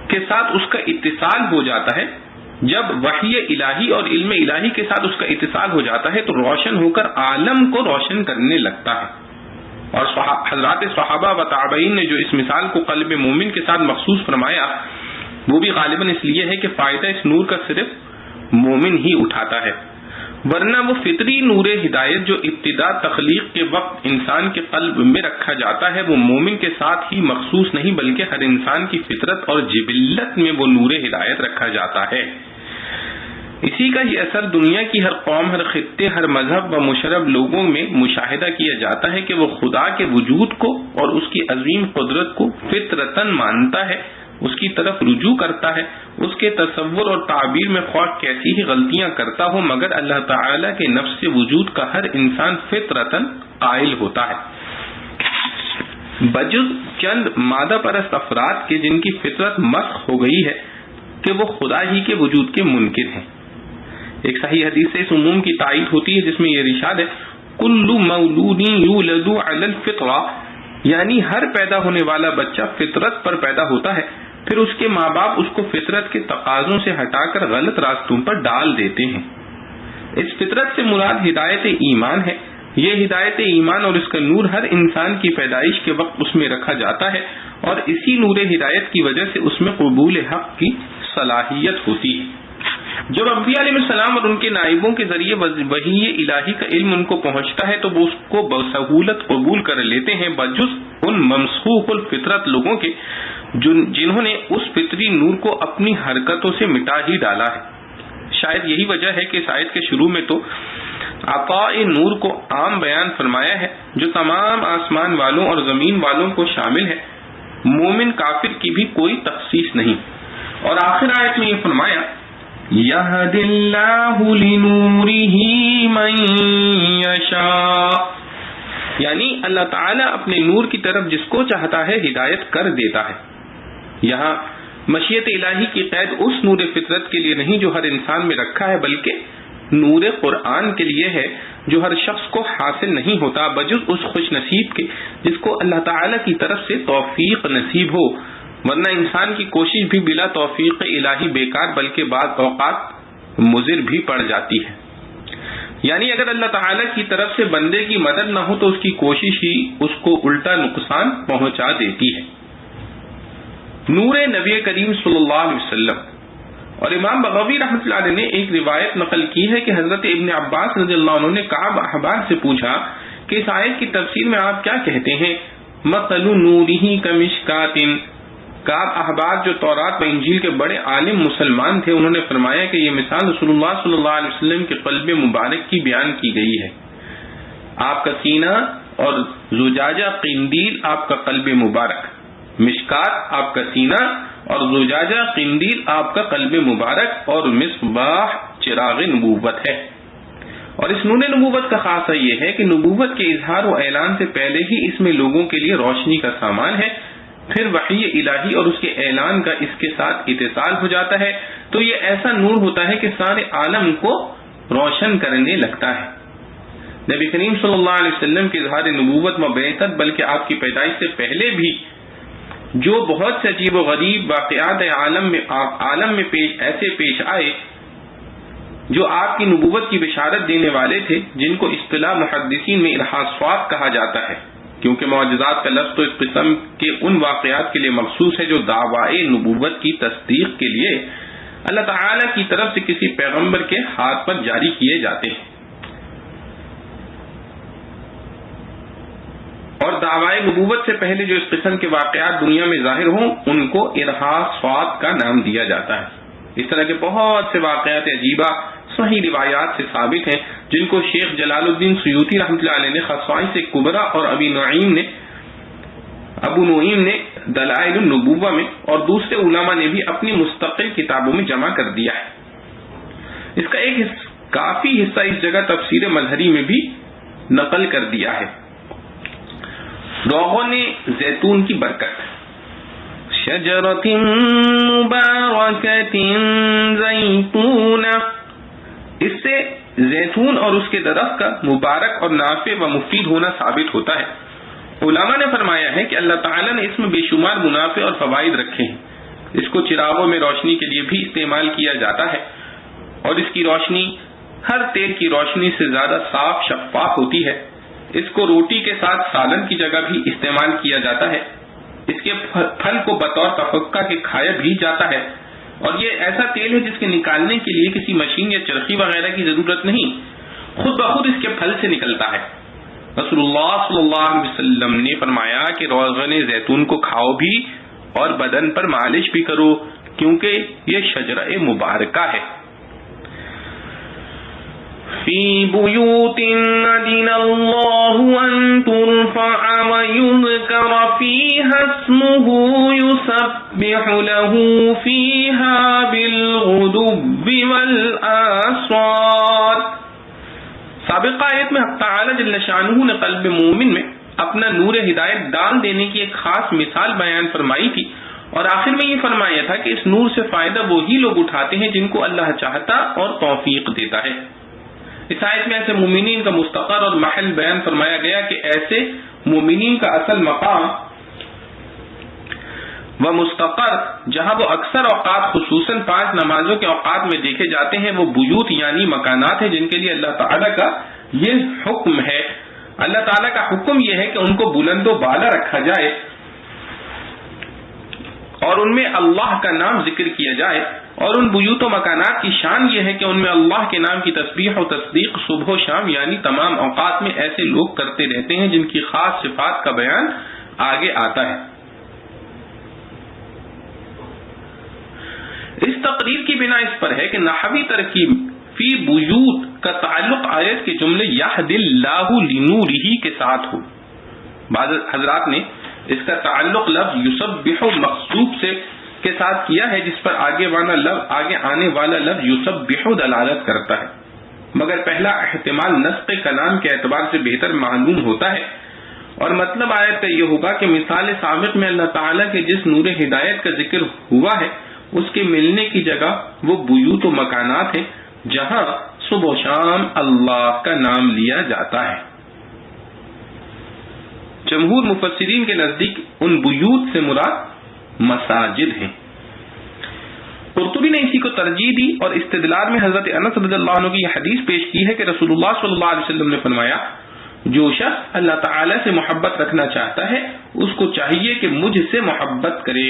کے ساتھ اس کا اتصال ہو جاتا ہے، جب وحی الہی اور علم الہی کے ساتھ اس کا اتصال ہو جاتا ہے تو روشن ہو کر عالم کو روشن کرنے لگتا ہے۔ اور حضرات صحابہ و تابعین نے جو اس مثال کو قلب مومن کے ساتھ مخصوص فرمایا، وہ بھی غالباً اس لیے ہے کہ فائدہ اس نور کا صرف مومن ہی اٹھاتا ہے، ورنہ وہ فطری نور ہدایت جو ابتدا تخلیق کے وقت انسان کے قلب میں رکھا جاتا ہے، وہ مومن کے ساتھ ہی مخصوص نہیں بلکہ ہر انسان کی فطرت اور جبلت میں وہ نور ہدایت رکھا جاتا ہے۔ اسی کا یہ اثر دنیا کی ہر قوم، ہر خطے، ہر مذہب و مشرب لوگوں میں مشاہدہ کیا جاتا ہے کہ وہ خدا کے وجود کو اور اس کی عظیم قدرت کو فطرتاً مانتا ہے، اس کی طرف رجوع کرتا ہے، اس کے تصور اور تعبیر میں خواہ کیسی ہی غلطیاں کرتا ہو، مگر اللہ تعالی کے نفس وجود کا ہر انسان فطرتاً قائل ہوتا ہے، بجز چند مادہ پرست افراد کے جن کی فطرت مسخ ہو گئی ہے کہ وہ خدا ہی کے وجود کے منکر ہیں۔ ایک صحیح حدیث سے اس عموم کی تائید ہوتی ہے جس میں یہ ارشاد ہے، کل مولود یولد علی الفطرہ، یعنی ہر پیدا ہونے والا بچہ فطرت پر پیدا ہوتا ہے، پھر اس کے ماں باپ اس کو فطرت کے تقاضوں سے ہٹا کر غلط راستوں پر ڈال دیتے ہیں۔ اس فطرت سے مراد ہدایت ایمان ہے۔ یہ ہدایت ایمان اور اس کا نور ہر انسان کی پیدائش کے وقت اس میں رکھا جاتا ہے، اور اسی نور ہدایت کی وجہ سے اس میں قبول حق کی صلاحیت ہوتی ہے۔ جب انبیاء علیہ السلام اور ان کے نائبوں کے ذریعے وحی الہی کا علم ان کو پہنچتا ہے تو وہ اس کو بسہولت قبول کر لیتے ہیں، بجز ان ممسوخ الفطرت لوگوں کے جنہوں نے اس فطری نور کو اپنی حرکتوں سے مٹا ہی ڈالا ہے۔ شاید یہی وجہ ہے کہ اس آیت کے شروع میں تو عطاء نور کو عام بیان فرمایا ہے جو تمام آسمان والوں اور زمین والوں کو شامل ہے، مومن کافر کی بھی کوئی تخصیص نہیں۔ اور آخر آیت میں یہ فرمایا، یہد اللہ لنورہ من یشاء، یعنی اللہ تعالیٰ اپنے نور کی طرف جس کو چاہتا ہے ہدایت کر دیتا ہے۔ یہاں مشیت الہی کی قید اس نور فطرت کے لیے نہیں جو ہر انسان میں رکھا ہے، بلکہ نور قرآن کے لیے ہے جو ہر شخص کو حاصل نہیں ہوتا بجز اس خوش نصیب کے جس کو اللہ تعالیٰ کی طرف سے توفیق نصیب ہو، ورنہ انسان کی کوشش بھی بلا توفیق الہی بیکار بلکہ بعض اوقات مضر بھی پڑ جاتی ہے۔ یعنی اگر اللہ تعالیٰ کی طرف سے بندے کی مدد نہ ہو تو اس کی کوشش ہی اس کو الٹا نقصان پہنچا دیتی ہے۔ نور نبی کریم صلی اللہ علیہ وسلم۔ اور امام بغوی رحمۃ اللہ علیہ نے ایک روایت نقل کی ہے کہ حضرت ابن عباس رضی اللہ عنہ نے کعب احبار سے پوچھا کہ اس آیت کی تفسیر میں آپ کیا کہتے ہیں؟ مثل نورہ کمشکات۔ کعب احبار جو تورات و انجیل کے بڑے عالم مسلمان تھے، انہوں نے فرمایا کہ یہ مثال رسول اللہ صلی اللہ علیہ وسلم کے قلب مبارک کی بیان کی گئی ہے۔ آپ کا سینہ اور زجاجہ قندیل آپ کا قلب مبارک، مشکات آپ کا سینہ اور زجاجہ قندیل آپ کا قلب مبارک اور مصباح چراغ نبوت ہے۔ اور اس نور نبوت کا خاصہ یہ ہے کہ نبوت کے اظہار و اعلان سے پہلے ہی اس میں لوگوں کے لیے روشنی کا سامان ہے، پھر وحی الہی اور اس کے اعلان کا اس کے ساتھ اتصال ہو جاتا ہے تو یہ ایسا نور ہوتا ہے کہ سارے عالم کو روشن کرنے لگتا ہے۔ نبی کریم صلی اللہ علیہ وسلم کے اظہار نبوت و بعثت بلکہ آپ کی پیدائش سے پہلے بھی جو بہت سے عجیب و غریب واقعات عالم میں ایسے پیش آئے جو آپ کی نبوت کی بشارت دینے والے تھے، جن کو اصطلاح محدثین میں ارحاسات کہا جاتا ہے، کیونکہ معجزات کا لفظ تو اس قسم کے ان واقعات کے لیے مخصوص ہے جو دعوی نبوت کی تصدیق کے لیے اللہ تعالی کی طرف سے کسی پیغمبر کے ہاتھ پر جاری کیے جاتے ہیں۔ اور دعوی نبوت سے پہلے جو اس قسم کے واقعات دنیا میں ظاہر ہوں ان کو ارحاسات کا نام دیا جاتا ہے۔ اس طرح کے بہت سے واقعات عجیبہ صحیح روایات سے ثابت ہیں، جن کو شیخ جلال الدین سیوطی رحمۃ اللہ علیہ نے خصائص کبریٰ اور ابو نعیم نے دلائل النبوہ میں اور دوسرے علماء نے بھی اپنی مستقل کتابوں میں جمع کر دیا ہے۔ اس کا ایک کافی حصہ اس جگہ تفسیر مظہری میں بھی نقل کر دیا ہے۔ روغن زیتون کی برکت، شجرۃ مبارکۃ زیتونہ، اس سے زیتون اور اس کے درخت کا مبارک اور نافع و مفید ہونا ثابت ہوتا ہے۔ علماء نے فرمایا ہے کہ اللہ تعالیٰ نے اس میں بے شمار منافع اور فوائد رکھے ہیں۔ اس کو چراغوں میں روشنی کے لیے بھی استعمال کیا جاتا ہے اور اس کی روشنی ہر تیل کی روشنی سے زیادہ صاف شفاف ہوتی ہے۔ اس کو روٹی کے ساتھ سالن کی جگہ بھی استعمال کیا جاتا ہے۔ اس کے پھل کو بطور تفقہ کے کھایا بھی جاتا ہے، اور یہ ایسا تیل ہے جس کے نکالنے کے لیے کسی مشین یا چرخی وغیرہ کی ضرورت نہیں، خود بخود اس کے پھل سے نکلتا ہے۔ رسول اللہ صلی اللہ علیہ وسلم نے فرمایا کہ روغن زیتون کو کھاؤ بھی اور بدن پر مالش بھی کرو، کیونکہ یہ شجرہ مبارکہ ہے۔ فی بیوت اذن اللہ ان ترفع ویذکر فیہا اسمہ یسبح لہ فیہا بالغدو والآصال۔ سابقہ آیت میں حق تعالی جل شانہ نے قلب مومن میں اپنا نور ہدایت ڈال دینے کی ایک خاص مثال بیان فرمائی تھی، اور آخر میں یہ فرمایا تھا کہ اس نور سے فائدہ وہی لوگ اٹھاتے ہیں جن کو اللہ چاہتا اور توفیق دیتا ہے۔ اس آیت میں ایسے مومنین کا مستقر اور محل بیان فرمایا گیا کہ ایسے مومنین کا اصل مقام و مستقر جہاں وہ اکثر اوقات خصوصاً 5 نمازوں کے اوقات میں دیکھے جاتے ہیں وہ بیوت یعنی مکانات ہیں جن کے لیے اللہ تعالیٰ کا یہ حکم ہے۔ اللہ تعالیٰ کا حکم یہ ہے کہ ان کو بلند و بالا رکھا جائے اور ان میں اللہ کا نام ذکر کیا جائے، اور ان بیوت و مکانات کی شان یہ ہے کہ ان میں اللہ کے نام کی تسبیح و تصدیق صبح و شام یعنی تمام اوقات میں ایسے لوگ کرتے رہتے ہیں جن کی خاص صفات کا بیان آگے آتا ہے۔ اس تقریر کی بنا اس پر ہے کہ نحوی ترکیب فی بیوت کا تعلق آیت کے جملے یہد اللہ لنورہ کے ساتھ ہو۔ بعض حضرات نے اس کا تعلق لفظ یسبح مخصوص سے کے ساتھ کیا ہے، جس پر آگے آنے والا لفظ یسبح دلالت کرتا ہے، مگر پہلا احتمال نسق کلام کے اعتبار سے بہتر معلوم ہوتا ہے، اور مطلب آیت کا یہ ہوگا کہ مثال سابق میں اللہ تعالیٰ کے جس نور ہدایت کا ذکر ہوا ہے اس کے ملنے کی جگہ وہ بیوت و مکانات ہیں جہاں صبح و شام اللہ کا نام لیا جاتا ہے۔ جمہور مفسرین کے نزدیک ان بیوت سے مراد مساجد ہیں۔ قرطبی نے اسی کو ترجیح دی اور استدلال میں حضرت انس رضی اللہ عنہ کی یہ حدیث پیش کی ہے کہ رسول اللہ صلی اللہ علیہ وسلم نے فرمایا، جو شخص اللہ تعالی سے محبت رکھنا چاہتا ہے اس کو چاہیے کہ مجھ سے محبت کرے،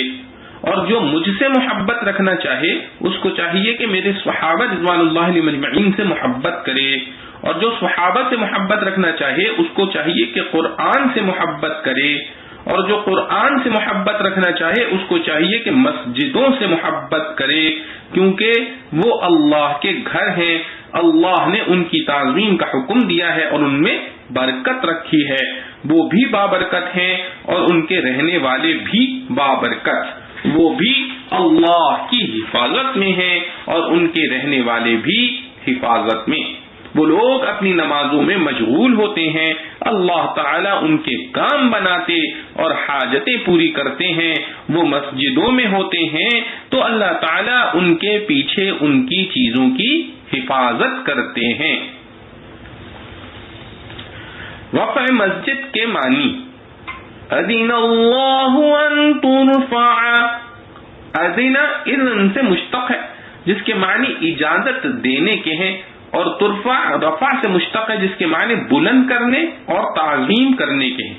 اور جو مجھ سے محبت رکھنا چاہے اس کو چاہیے کہ میرے صحابہ رضوان اللہ علیہم اجمعین سے محبت کرے، اور جو صحابہ سے محبت رکھنا چاہے اس کو چاہیے کہ قرآن سے محبت کرے، اور جو قرآن سے محبت رکھنا چاہے اس کو چاہیے کہ مسجدوں سے محبت کرے، کیونکہ وہ اللہ کے گھر ہیں، اللہ نے ان کی تعظیم کا حکم دیا ہے اور ان میں برکت رکھی ہے، وہ بھی بابرکت ہیں اور ان کے رہنے والے بھی بابرکت، وہ بھی اللہ کی حفاظت میں ہیں اور ان کے رہنے والے بھی حفاظت میں. وہ لوگ اپنی نمازوں میں مشغول ہوتے ہیں، اللہ تعالیٰ ان کے کام بناتے اور حاجتیں پوری کرتے ہیں. وہ مسجدوں میں ہوتے ہیں تو اللہ تعالیٰ ان کے پیچھے ان کی چیزوں کی حفاظت کرتے ہیں. رفع مسجد کے معنی اذن اللہ ان ترفع. اذن اذن سے مشتق ہے جس کے معنی اجازت دینے کے ہیں، اور ترفع رفع سے مشتق ہے جس کے معنی بلند کرنے اور تعظیم کرنے کے ہیں.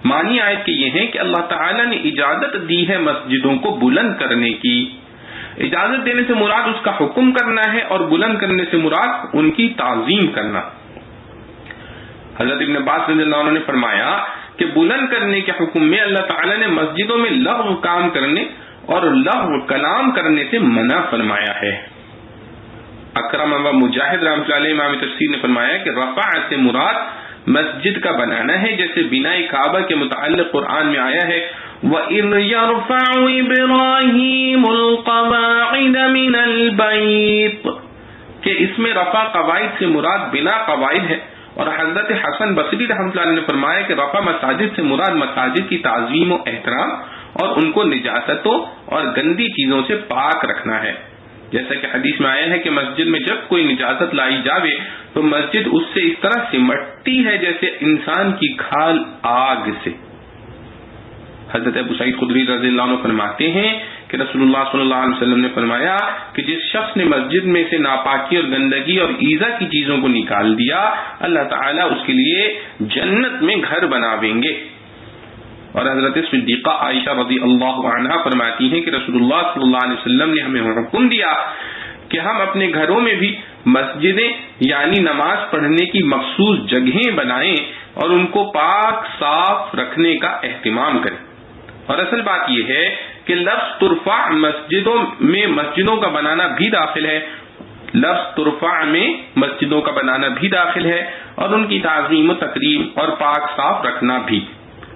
معنی آیت کے یہ ہیں کہ اللہ تعالیٰ نے اجازت دی ہے مسجدوں کو بلند کرنے کی. اجازت دینے سے مراد اس کا حکم کرنا ہے اور بلند کرنے سے مراد ان کی تعظیم کرنا. حضرت ابن عباس رضی اللہ عنہ نے فرمایا کہ بلند کرنے کے حکم میں اللہ تعالیٰ نے مسجدوں میں لغو کام کرنے اور لغو کلام کرنے سے منع فرمایا ہے. اکرم و مجاہد رحمۃ اللہ علیہ امام تفسیر نے فرمایا کہ رفع سے مراد مسجد کا بنانا ہے، جیسے بنائے کعبہ کے متعلق قرآن میں آیا ہے وَإِذْ يَرْفَعُ إِبْرَاهِيمُ الْقَوَاعِدَ مِنَ الْبَيْتِ کہ اس میں رفع قواعد سے مراد بنا قواعد ہے. اور حضرت حسن بصری رحمۃ اللہ علیہ نے فرمایا کہ رفع مساجد سے مراد مساجد کی تعظیم و احترام اور ان کو نجاستوں اور گندی چیزوں سے پاک رکھنا ہے. جیسا کہ حدیث میں آیا ہے کہ مسجد میں جب کوئی نجاست لائی جاوے تو مسجد اس سے اس طرح سمٹتی ہے جیسے انسان کی کھال آگ سے. حضرت ابو سعید خدری رضی اللہ عنہ فرماتے ہیں کہ رسول اللہ صلی اللہ علیہ وسلم نے فرمایا کہ جس شخص نے مسجد میں سے ناپاکی اور گندگی اور ایذا کی چیزوں کو نکال دیا، اللہ تعالیٰ اس کے لیے جنت میں گھر بناویں گے. اور حضرت صدیقہ عائشہ رضی اللہ عنہا فرماتی ہیں کہ رسول اللہ صلی اللہ علیہ وسلم نے ہمیں حکم دیا کہ ہم اپنے گھروں میں بھی مسجدیں یعنی نماز پڑھنے کی مخصوص جگہیں بنائیں اور ان کو پاک صاف رکھنے کا اہتمام کریں. اور اصل بات یہ ہے کہ لفظ ترفع مسجدوں میں مسجدوں کا بنانا بھی داخل ہے، لفظ ترفع میں مسجدوں کا بنانا بھی داخل ہے، اور ان کی تعظیم و تکریم اور پاک صاف رکھنا بھی.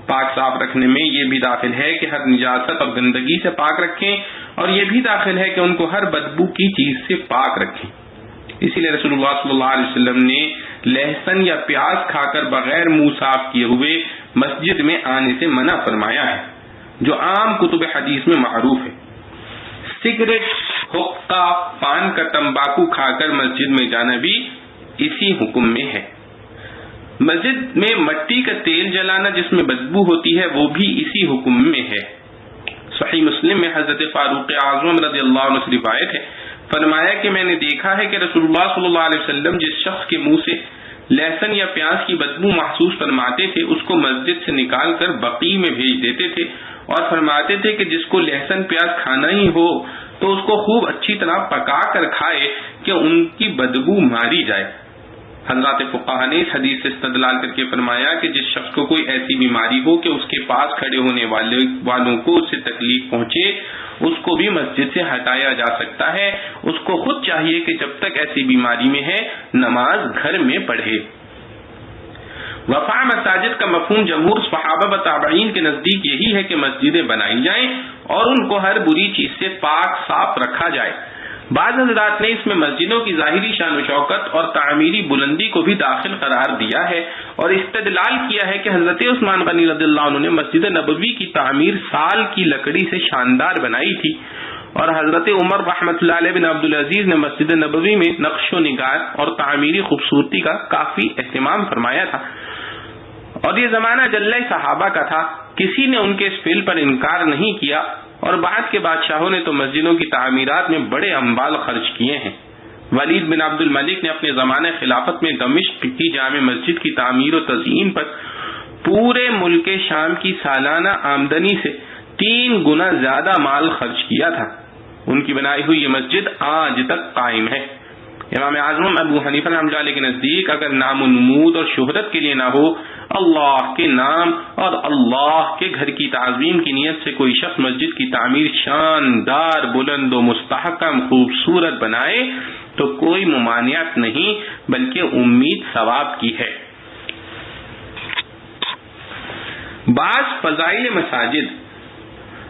پاک صاف رکھنے میں یہ بھی داخل ہے کہ ہر نجاست اور گندگی سے پاک رکھیں، اور یہ بھی داخل ہے کہ ان کو ہر بدبو کی چیز سے پاک رکھیں. اسی لیے رسول اللہ صلی اللہ علیہ وسلم نے لہسن یا پیاز کھا کر بغیر منہ صاف کیے ہوئے مسجد میں آنے سے منع فرمایا ہے، جو عام کتب حدیث میں معروف ہے. سگریٹ، حقہ، پان کا تمباکو کھا کر مسجد میں جانا بھی اسی حکم میں ہے. مسجد میں مٹی کا تیل جلانا جس میں بدبو ہوتی ہے وہ بھی اسی حکم میں ہے. صحیح مسلم میں حضرت فاروق اعظم رضی اللہ عنہ سے روایت ہے، فرمایا کہ میں نے دیکھا ہے کہ رسول اللہ صلی اللہ علیہ وسلم جس شخص کے منہ سے لہسن یا پیاز کی بدبو محسوس فرماتے تھے اس کو مسجد سے نکال کر بقیع میں بھیج دیتے تھے، اور فرماتے تھے کہ جس کو لہسن پیاز کھانا ہی ہو تو اس کو خوب اچھی طرح پکا کر کھائے کہ ان کی بدبو ماری جائے. حضرات فقہا نے اس حدیث سے استدلال کر کے فرمایا کہ جس شخص کو کوئی ایسی بیماری ہو کہ اس کے پاس کھڑے ہونے والوں کو اس سے تکلیف پہنچے، اس کو بھی مسجد سے ہٹایا جا سکتا ہے. اس کو خود چاہیے کہ جب تک ایسی بیماری میں ہے نماز گھر میں پڑھے. وفا مساجد کا مفہوم جمہور صحابہ و تابعین کے نزدیک یہی ہے کہ مسجدیں بنائی جائیں اور ان کو ہر بری چیز سے پاک صاف رکھا جائے. بعض حضرات نے اس میں مسجدوں کی ظاہری شان و شوکت اور تعمیری بلندی کو بھی داخل قرار دیا ہے اور استدلال کیا ہے کہ حضرت عثمان غنی رضی اللہ عنہ نے مسجد نبوی کی تعمیر سال کی لکڑی سے شاندار بنائی تھی، اور حضرت عمر رحمۃ اللہ علیہ بن عبدالعزیز نے مسجد نبوی میں نقش و نگار اور تعمیری خوبصورتی کا کافی اہتمام فرمایا تھا. اور یہ زمانہ جلہ صحابہ کا تھا، کسی نے ان کے اس فعل پر انکار نہیں کیا، اور بعد کے بادشاہوں نے تو مسجدوں کی تعمیرات میں بڑے اموال خرچ کیے ہیں. ولید بن عبد الملک نے اپنے زمانہ خلافت میں دمشق کی جامع مسجد کی تعمیر و تزئین پر پورے ملک شام کی سالانہ آمدنی سے 3 گنا زیادہ مال خرچ کیا تھا. ان کی بنائی ہوئی یہ مسجد آج تک قائم ہے. امام اعظم ابو حنیفہ رحمۃ اللہ علیہ کے نزدیک اگر نام و نمود اور شہرت کے لیے نہ ہو، اللہ کے نام اور اللہ کے گھر کی تعظیم کی نیت سے کوئی شخص مسجد کی تعمیر شاندار، بلند و مستحکم، خوبصورت بنائے تو کوئی ممانعت نہیں بلکہ امید ثواب کی ہے. بعض فضائل مساجد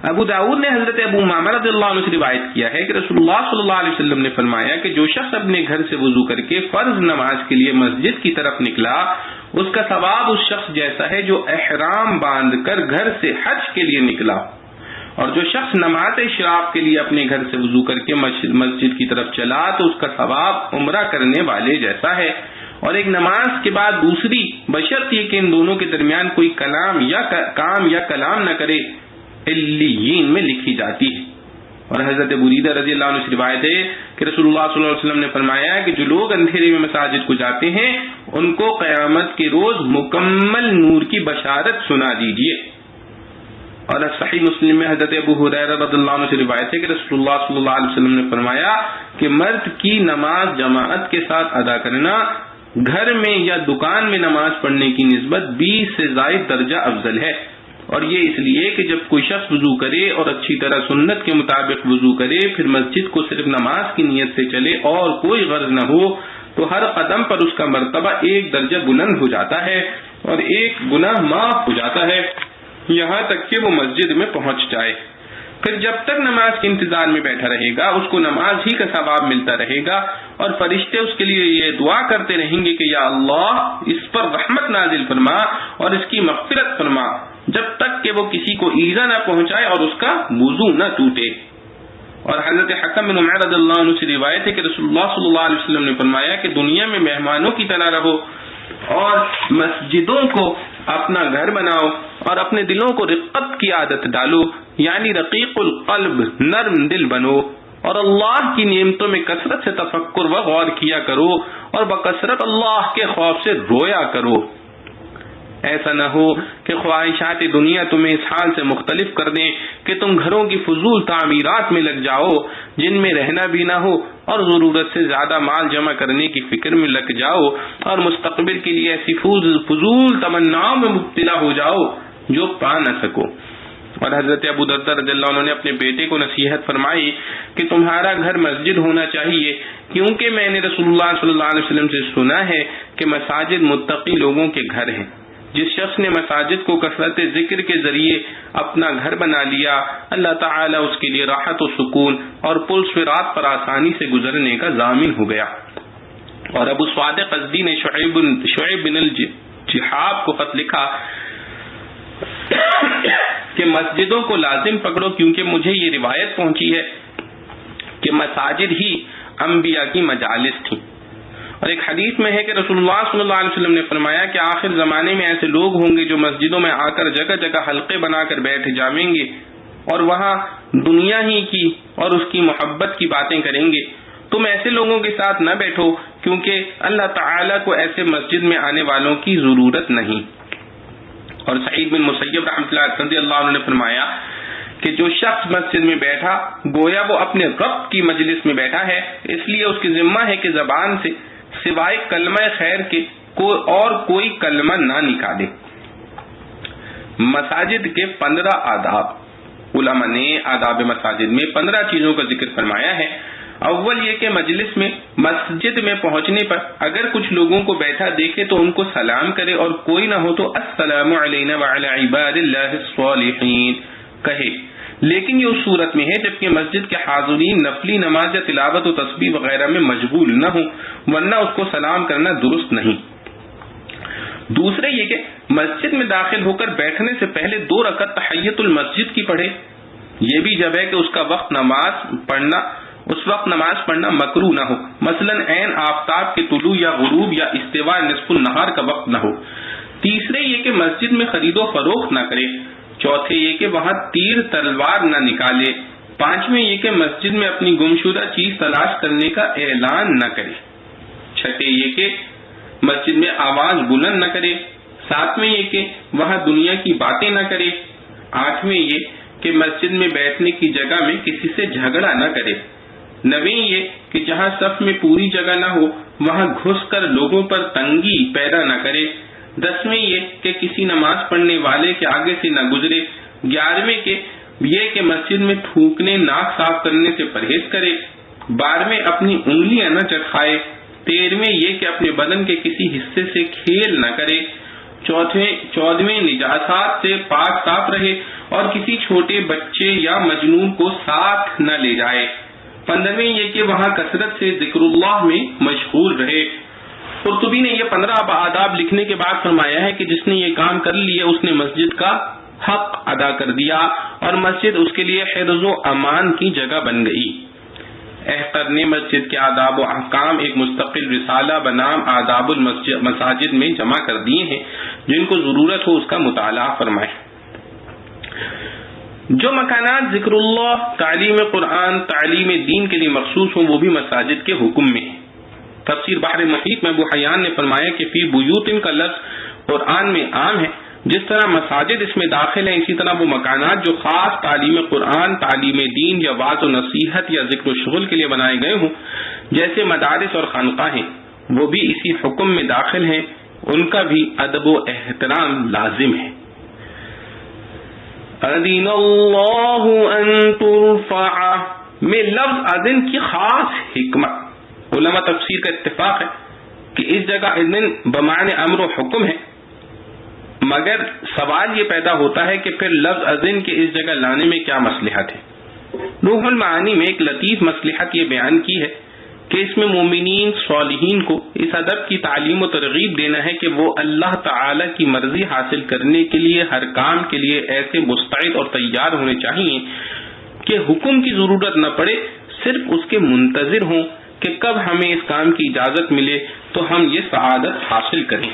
ابو داؤد نے حضرت ابو امامہ رضی اللہ عنہ سے روایت کیا ہے کہ رسول اللہ صلی اللہ علیہ وسلم نے فرمایا کہ جو شخص اپنے گھر سے وضو کر کے فرض نماز کے لیے مسجد کی طرف نکلا اس کا ثواب اس شخص جیسا ہے جو احرام باندھ کر گھر سے حج کے لیے نکلا، اور جو شخص نماز اشراق کے لیے اپنے گھر سے وضو کر کے مسجد کی طرف چلا تو اس کا ثواب عمرہ کرنے والے جیسا ہے، اور ایک نماز کے بعد دوسری بشرط یہ کہ ان دونوں کے درمیان کوئی کام یا کلام نہ کرے علیین میں لکھی جاتی ہے۔ اور حضرت بریدہ رضی اللہ عنہ سے روایت ہے کہ رسول اللہ صلی اللہ علیہ وسلم نے فرمایا کہ جو لوگ اندھیرے میں مساجد کو جاتے ہیں ان کو قیامت کے روز مکمل نور کی بشارت سنا دیجیے۔ اور صحیح مسلم میں حضرت ابو ہریرہ رضی اللہ عنہ سے روایت ہے کہ رسول اللہ صلی اللہ علیہ وسلم نے فرمایا کہ مرد کی نماز جماعت کے ساتھ ادا کرنا گھر میں یا دکان میں نماز پڑھنے کی نسبت 20 سے زائد درجہ افضل ہے، اور یہ اس لیے کہ جب کوئی شخص وضو کرے اور اچھی طرح سنت کے مطابق وضو کرے پھر مسجد کو صرف نماز کی نیت سے چلے اور کوئی غرض نہ ہو تو ہر قدم پر اس کا مرتبہ 1 درجہ بلند ہو جاتا ہے اور 1 گناہ معاف ہو جاتا ہے یہاں تک کہ وہ مسجد میں پہنچ جائے۔ پھر جب تک نماز کے انتظار میں بیٹھا رہے گا اس کو نماز ہی کا ثواب ملتا رہے گا، اور فرشتے اس کے لیے یہ دعا کرتے رہیں گے کہ یا اللہ اس پر رحمت نازل فرما اور اس کی مغفرت فرما، جب تک کہ وہ کسی کو ایذا نہ پہنچائے اور اس کا وضو نہ ٹوٹے۔ اور حضرت حکم بن عمیر رضی اللہ عنہ سے روایت ہے کہ رسول اللہ صلی اللہ علیہ وسلم نے فرمایا کہ دنیا میں مہمانوں کی طرح رہو اور مسجدوں کو اپنا گھر بناؤ اور اپنے دلوں کو رقت کی عادت ڈالو، یعنی رقیق القلب، نرم دل بنو، اور اللہ کی نعمتوں میں کثرت سے تفکر و غور کیا کرو اور بکثرت اللہ کے خوف سے رویا کرو۔ ایسا نہ ہو کہ خواہشات دنیا تمہیں اس حال سے مختلف کر دیں کہ تم گھروں کی فضول تعمیرات میں لگ جاؤ جن میں رہنا بھی نہ ہو، اور ضرورت سے زیادہ مال جمع کرنے کی فکر میں لگ جاؤ اور مستقبل کے لیے ایسی فضول تمناؤں میں مبتلا ہو جاؤ جو پا نہ سکو۔ اور حضرت ابو درداء رضی اللہ عنہ نے اپنے بیٹے کو نصیحت فرمائی کہ تمہارا گھر مسجد ہونا چاہیے، کیونکہ میں نے رسول اللہ صلی اللہ علیہ وسلم سے سنا ہے کہ مساجد متقی لوگوں کے گھر ہیں۔ جس شخص نے مساجد کو کثرت ذکر کے ذریعے اپنا گھر بنا لیا اللہ تعالیٰ اس کے لیے راحت و سکون اور پل صراط پر آسانی سے گزرنے کا ضامن ہو گیا۔ اور ابو صادق ازدی نے شعیب بن الجحاب کو خط لکھا کہ مسجدوں کو لازم پکڑو، کیونکہ مجھے یہ روایت پہنچی ہے کہ مساجد ہی انبیاء کی مجالس تھیں۔ اور ایک حدیث میں ہے کہ رسول اللہ صلی اللہ علیہ وسلم نے فرمایا کہ آخر زمانے میں ایسے لوگ ہوں گے جو مسجدوں میں آ کر جگہ جگہ حلقے بنا کر بیٹھ جائیں گے اور وہاں دنیا ہی کی اور اس کی محبت کی باتیں کریں گے۔ تم ایسے لوگوں کے ساتھ نہ بیٹھو، کیونکہ اللہ تعالیٰ کو ایسے مسجد میں آنے والوں کی ضرورت نہیں۔ اور سعید بن مسیب رحمۃ اللہ رضی اللہ عنہ نے فرمایا کہ جو شخص مسجد میں بیٹھا گویا وہ اپنے رب کی مجلس میں بیٹھا ہے، اس لیے اس کی ذمہ ہے کہ زبان سے سوائے کلمہ خیر کے اور کوئی کلمہ نہ نکالے۔ مساجد کے 15 آداب، علماء نے آداب مساجد میں 15 چیزوں کا ذکر فرمایا ہے۔ اول یہ کہ مجلس میں مسجد میں پہنچنے پر اگر کچھ لوگوں کو بیٹھا دیکھے تو ان کو سلام کرے، اور کوئی نہ ہو تو السلام علینا وعلی عباد اللہ الصالحین کہے، لیکن یہ اس صورت میں ہے جبکہ مسجد کے حاضرین نفلی نماز یا تلاوت و تسبیح وغیرہ میں مشغول نہ ہوں، ورنہ اس کو سلام کرنا درست نہیں۔ دوسرے یہ کہ مسجد میں داخل ہو کر بیٹھنے سے پہلے 2 رکعت تحیت المسجد کی پڑھے، یہ بھی جب ہے کہ اس وقت نماز پڑھنا مکروہ نہ ہو، مثلا عین آفتاب کے طلوع یا غروب یا استواء نصف النہار کا وقت نہ ہو۔ تیسرے یہ کہ مسجد میں خرید و فروخت نہ کرے۔ چوتھے یہ کہ وہاں تیر تلوار نہ نکالے۔ پانچویں یہ کہ مسجد میں اپنی گمشدہ چیز تلاش کرنے کا اعلان نہ کرے۔ چھٹے یہ کہ مسجد میں آواز بلند نہ کرے۔ ساتویں یہ کہ وہاں دنیا کی باتیں نہ کرے۔ آٹھویں یہ کہ مسجد میں بیٹھنے کی جگہ میں کسی سے جھگڑا نہ کرے۔ نویں یہ کہ جہاں صف میں پوری جگہ نہ ہو وہاں گھس کر لوگوں پر تنگی پیدا نہ کرے۔ 10ویں یہ کہ کسی نماز پڑھنے والے کے آگے سے نہ گزرے۔ 11ویں یہ کہ مسجد میں تھوکنے ناک صاف کرنے سے پرہیز کرے۔ 12ویں اپنی انگلیاں نہ چٹکھائے۔ 13ویں یہ کہ اپنے بدن کے کسی حصے سے کھیل نہ کرے۔ 14ویں نجاسات سے پاک صاف رہے اور کسی چھوٹے بچے یا مجنون کو ساتھ نہ لے جائے۔ 15ویں یہ کہ وہاں کثرت سے ذکر اللہ میں مشغول رہے۔ قرطبی نے یہ 15 آداب لکھنے کے بعد فرمایا ہے کہ جس نے یہ کام کر لیے اس نے مسجد کا حق ادا کر دیا اور مسجد اس کے لیے حفظ و امان کی جگہ بن گئی۔ احتر نے مسجد کے آداب و احکام ایک مستقل رسالہ بنام آداب المساجد میں جمع کر دیے ہیں، جن کو ضرورت ہو اس کا مطالعہ فرمائے۔ جو مکانات ذکر اللہ، تعلیم قرآن، تعلیم دین کے لیے مخصوص ہوں وہ بھی مساجد کے حکم میں ہیں۔ تفسیر بحر محیط میں ابو حیان نے فرمایا کہ فی بیوتن کا لفظ قرآن میں عام ہے، جس طرح مساجد اس میں داخل ہیں اسی طرح وہ مکانات جو خاص تعلیم قرآن، تعلیم دین یا وعظ و نصیحت یا ذکر و شغل کے لیے بنائے گئے ہوں جیسے مدارس اور خانقاہیں وہ بھی اسی حکم میں داخل ہیں، ان کا بھی ادب و احترام لازم ہے۔ اذن اللہ ان ترفع میں لفظ اذن کی خاص حکمت، علماء تفسیر کا اتفاق ہے کہ اس جگہ اذن بمعنی امر و حکم ہے، مگر سوال یہ پیدا ہوتا ہے کہ پھر لفظ اذن کے اس جگہ لانے میں کیا مصلحت ہے؟ روح المعانی میں ایک لطیف مصلحت یہ بیان کی ہے کہ اس میں مومنین صالحین کو اس ادب کی تعلیم و ترغیب دینا ہے کہ وہ اللہ تعالی کی مرضی حاصل کرنے کے لیے ہر کام کے لیے ایسے مستعد اور تیار ہونے چاہیے کہ حکم کی ضرورت نہ پڑے، صرف اس کے منتظر ہوں کہ کب ہمیں اس کام کی اجازت ملے تو ہم یہ سعادت حاصل کریں۔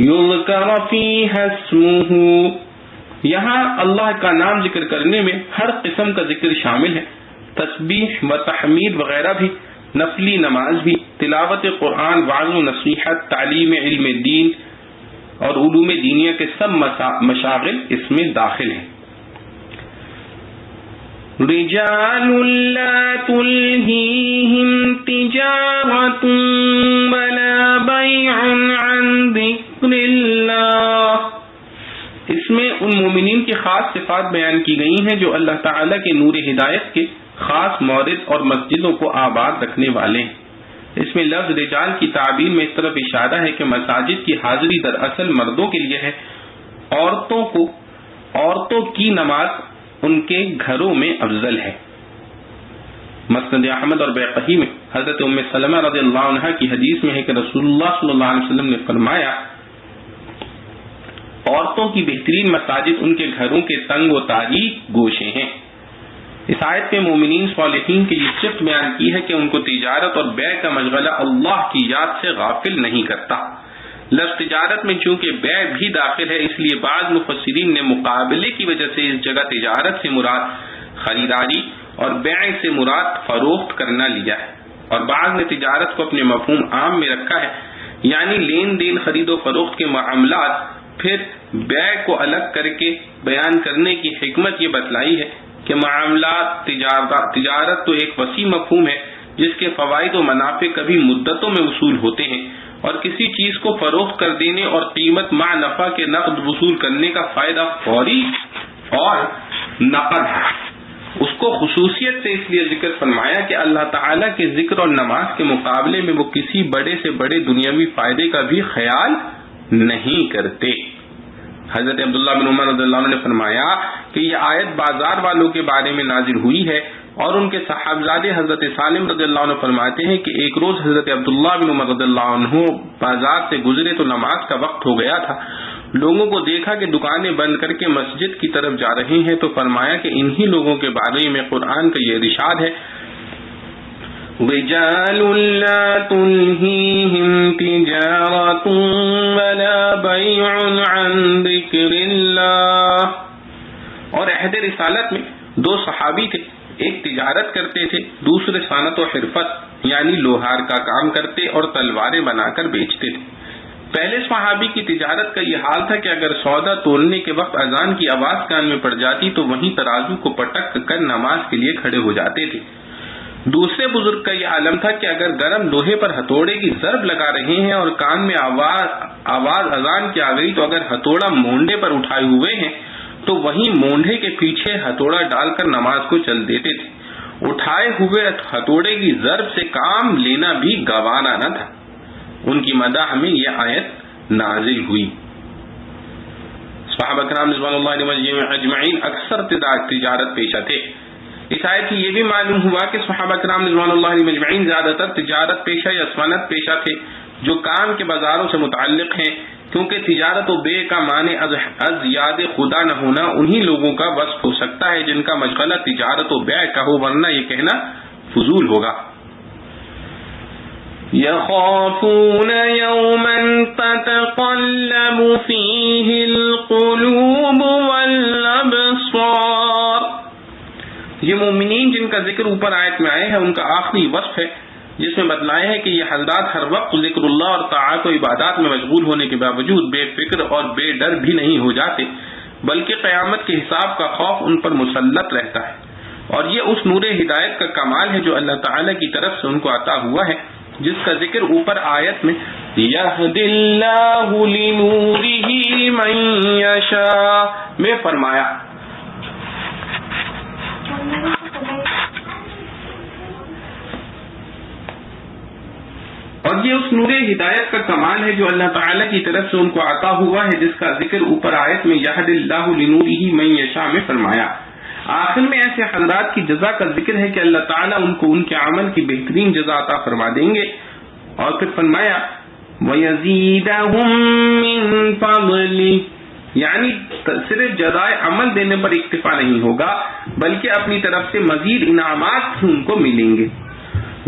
یذکر فیہا اسمہ، یہاں اللہ کا نام ذکر کرنے میں ہر قسم کا ذکر شامل ہے، تسبیح و تحمید وغیرہ بھی، نفلی نماز بھی، تلاوت قرآن، وعظ و نصیحت، تعلیم علم دین اور علوم دینیہ کے سب مشاغل اس میں داخل ہیں۔ رجال لا تلہیہم تجارۃ ولا بیع عن ذکر اللہ، اس میں ان مومنین کی خاص صفات بیان کی گئی ہیں جو اللہ تعالیٰ کے نور ہدایت کے خاص مورد اور مسجدوں کو آباد رکھنے والے ہیں۔ اس میں لفظ رجال کی تعبیر میں اس طرف اشارہ ہے کہ مساجد کی حاضری دراصل مردوں کے لیے ہے، عورتوں کی نماز ان کے گھروں میں افضل ہے۔ مسند احمد اور بیہقی میں حضرت ام سلمہ رضی اللہ عنہا کی حدیث میں ہے کہ رسول اللہ صلی اللہ علیہ وسلم نے فرمایا عورتوں کی بہترین مساجد ان کے گھروں کے تنگ و تاریک گوشے ہیں۔ اس آیت میں مومنین صالحین کی یہ صفت بیان کی ہے کہ ان کو تجارت اور بیع کا مشغلہ اللہ کی یاد سے غافل نہیں کرتا۔ لفظ تجارت میں چونکہ بیع بھی داخل ہے اس لیے بعض مفسرین نے مقابلے کی وجہ سے اس جگہ تجارت سے مراد خریداری اور بیع سے مراد فروخت کرنا لیا ہے، اور بعض نے تجارت کو اپنے مفہوم عام میں رکھا ہے، یعنی لین دین، خرید و فروخت کے معاملات۔ پھر بیع کو الگ کر کے بیان کرنے کی حکمت یہ بتلائی ہے کہ معاملات تجارت تو ایک وسیع مفہوم ہے جس کے فوائد و منافع کبھی مدتوں میں وصول ہوتے ہیں، اور کسی چیز کو فروخت کر دینے اور قیمت مع نفع کے نقد وصول کرنے کا فائدہ فوری اور نقد ہے۔ اس کو خصوصیت سے اس لیے ذکر فرمایا کہ اللہ تعالیٰ کے ذکر اور نماز کے مقابلے میں وہ کسی بڑے سے بڑے دنیاوی فائدے کا بھی خیال نہیں کرتے۔ حضرت عبداللہ بن عمر رضی اللہ عنہ نے فرمایا کہ یہ آیت بازار والوں کے بارے میں نازل ہوئی ہے، اور ان کے صاحبزادے حضرت سالم رضی اللہ عنہ فرماتے ہیں کہ ایک روز حضرت عبداللہ بن عمر رضی اللہ عنہ بازار سے گزرے تو نماز کا وقت ہو گیا تھا، لوگوں کو دیکھا کہ دکانیں بند کر کے مسجد کی طرف جا رہے ہیں تو فرمایا کہ انہی لوگوں کے بارے میں قرآن کا یہ ارشاد ہے رجال لا تلہیہم تجارۃ ولا بیع عن ذکر اللہ، اور عہد رسالت میں 2 صحابی تھے، ایک تجارت کرتے تھے، دوسرے صنعت و حرفت یعنی لوہار کا کام کرتے اور تلواریں بنا کر بیچتے تھے۔ پہلے صحابی کی تجارت کا یہ حال تھا کہ اگر سودا تولنے کے وقت اذان کی آواز کان میں پڑ جاتی تو وہیں ترازو کو پٹک کر نماز کے لیے کھڑے ہو جاتے تھے۔ دوسرے بزرگ کا یہ عالم تھا کہ اگر گرم لوہے پر ہتھوڑے کی ضرب لگا رہے ہیں اور کان میں آواز اذان کی آ گئی تو اگر ہتھوڑا مونڈے پر اٹھائے ہوئے ہیں تو وہیں مونڈے کے پیچھے ہتھوڑا ڈال کر نماز کو چل دیتے تھے۔ اٹھائے ہوئے ہتھوڑے کی ضرب سے کام لینا بھی گوارا نہ تھا۔ ان کی مداح میں یہ آیت نازل ہوئی۔ صحابہ کرام رضوان اللہ علیہم اجمعین اکثر تجارت پیشہ تھے. اس آیت سے یہ بھی معلوم ہوا کہ صحابہ کرام رضوان اللہ علیہم اجمعین زیادہ تر تجارت پیشہ یا صنعت پیشہ تھے جو کام کے بازاروں سے متعلق ہیں، کیونکہ تجارت و بے کا معنی از یاد خدا نہ ہونا انہی لوگوں کا وصف ہو سکتا ہے جن کا مشغلہ تجارت و بے کا ہو، ورنہ یہ کہنا فضول ہوگا. يخافون يوما تتقلب فيه القلوب والأبصار. یہ مومنین جن کا ذکر اوپر آیت میں آئے ہیں ان کا آخری وصف ہے، جس میں بتلایا ہے کہ یہ حضرات ہر وقت ذکر اللہ اور طاعت و عبادات میں مشغول ہونے کے باوجود بے فکر اور بے ڈر بھی نہیں ہو جاتے، بلکہ قیامت کے حساب کا خوف ان پر مسلط رہتا ہے. اور یہ اس نور ہدایت کا کمال ہے جو اللہ تعالی کی طرف سے ان کو عطا ہوا ہے، جس کا ذکر اوپر آیت میں یہدی اللہ لنورہ من یشاء میں فرمایا. اور یہ اس نور ہدایت کا کمال ہے جو اللہ تعالی کی طرف سے ان کو عطا ہوا ہے، جس کا ذکر اوپر آیت میں یہدی اللہ لنورہ من یشاء میں فرمایا. آخر میں ایسے حضرات کی جزا کا ذکر ہے کہ اللہ تعالیٰ ان کو ان کے عمل کی بہترین جزا عطا فرما دیں گے. اور پھر فرمایا وَيَزِيدَهُم مِّن فَضْلِهِ، یعنی صرف جزائے عمل دینے پر اکتفا نہیں ہوگا بلکہ اپنی طرف سے مزید انعامات بھی ان کو ملیں گے.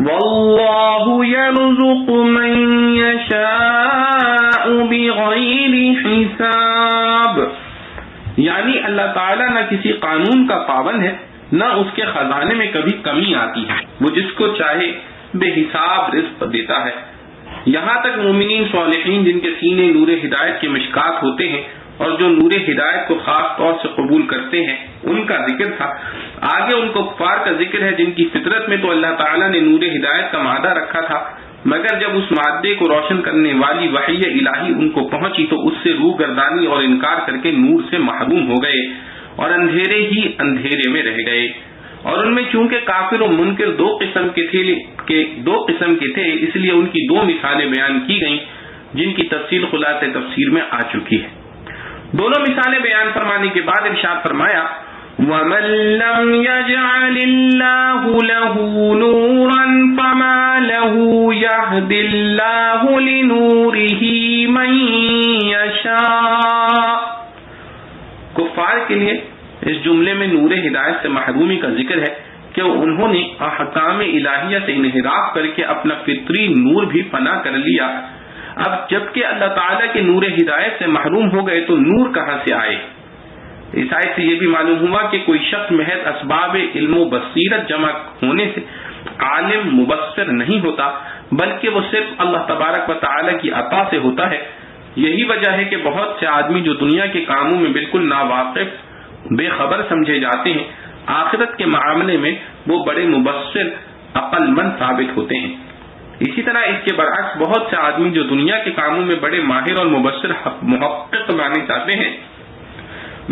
وَاللَّهُ يَرْزُقُ مَن يَشَاءُ بِغَيْرِ حِسَابٍ، یعنی اللہ تعالیٰ نہ کسی قانون کا پابند ہے نہ اس کے خزانے میں کبھی کمی آتی ہے، وہ جس کو چاہے بے حساب رزق دیتا ہے. یہاں تک مومنین صالحین جن کے سینے نور ہدایت کے مشکات ہوتے ہیں اور جو نور ہدایت کو خاص طور سے قبول کرتے ہیں ان کا ذکر تھا. آگے ان کفار کا ذکر ہے جن کی فطرت میں تو اللہ تعالیٰ نے نور ہدایت کا مادہ رکھا تھا، مگر جب اس مادے کو روشن کرنے والی وحی الہی ان کو پہنچی تو اس سے روح گردانی اور انکار کر کے نور سے محروم ہو گئے اور اندھیرے ہی اندھیرے میں رہ گئے. اور ان میں چونکہ کافر و منکر دو قسم کے تھے، اس لیے ان کی دو مثالیں بیان کی گئیں جن کی تفصیل خلاصہ تفسیر میں آ چکی ہے. دونوں مثالیں بیان فرمانے کے بعد ارشاد فرمایا وَمَن لَّمْ يَجْعَلِ اللَّهُ لَهُ نُورًا فَمَا لَهُ يَهْدِ اللَّهُ لِنُورِهِ مَن يَشَاءُ. کفار کے لیے اس جملے میں نور ہدایت سے محرومی کا ذکر ہے کہ انہوں نے احکام الہیہ سے انحراف کر کے اپنا فطری نور بھی فنا کر لیا. اب جبکہ اللہ تعالیٰ کے نور ہدایت سے محروم ہو گئے تو نور کہاں سے آئے؟ اس آیت سے یہ بھی معلوم ہوا کہ کوئی شخص محض اسباب علم و بصیرت جمع ہونے سے عالم مبصر نہیں ہوتا، بلکہ وہ صرف اللہ تبارک و تعالیٰ کی عطا سے ہوتا ہے. یہی وجہ ہے کہ بہت سے آدمی جو دنیا کے کاموں میں بالکل ناواقف بے خبر سمجھے جاتے ہیں، آخرت کے معاملے میں وہ بڑے مبصر عقل مند ثابت ہوتے ہیں. اسی طرح اس کے برعکس بہت سے آدمی جو دنیا کے کاموں میں بڑے ماہر اور مبصر محقق بنانے چاہتے ہیں،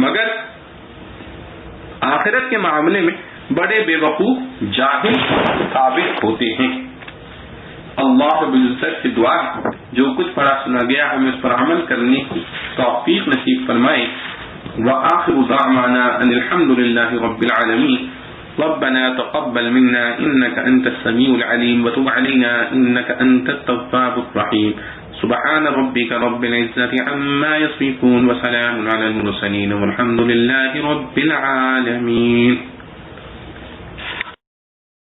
مگر آخرت کے معاملے میں بڑے بے وقوف جاہل ثابت ہوتے ہیں. اللہ رب العزت سے دعا ہے جو کچھ پڑھا سنا گیا ہمیں اس پر عمل کرنے کی توفیق نصیب فرمائے. وآخر دعوانا ان الحمد لله رب العالمين. ربنا تقبل منا انك انت السميع العليم وتب علينا انك انت التواب الرحيم. سبحان ربك رب العزة عما يصفون وسلام على المرسلين والحمد لله رب العالمين.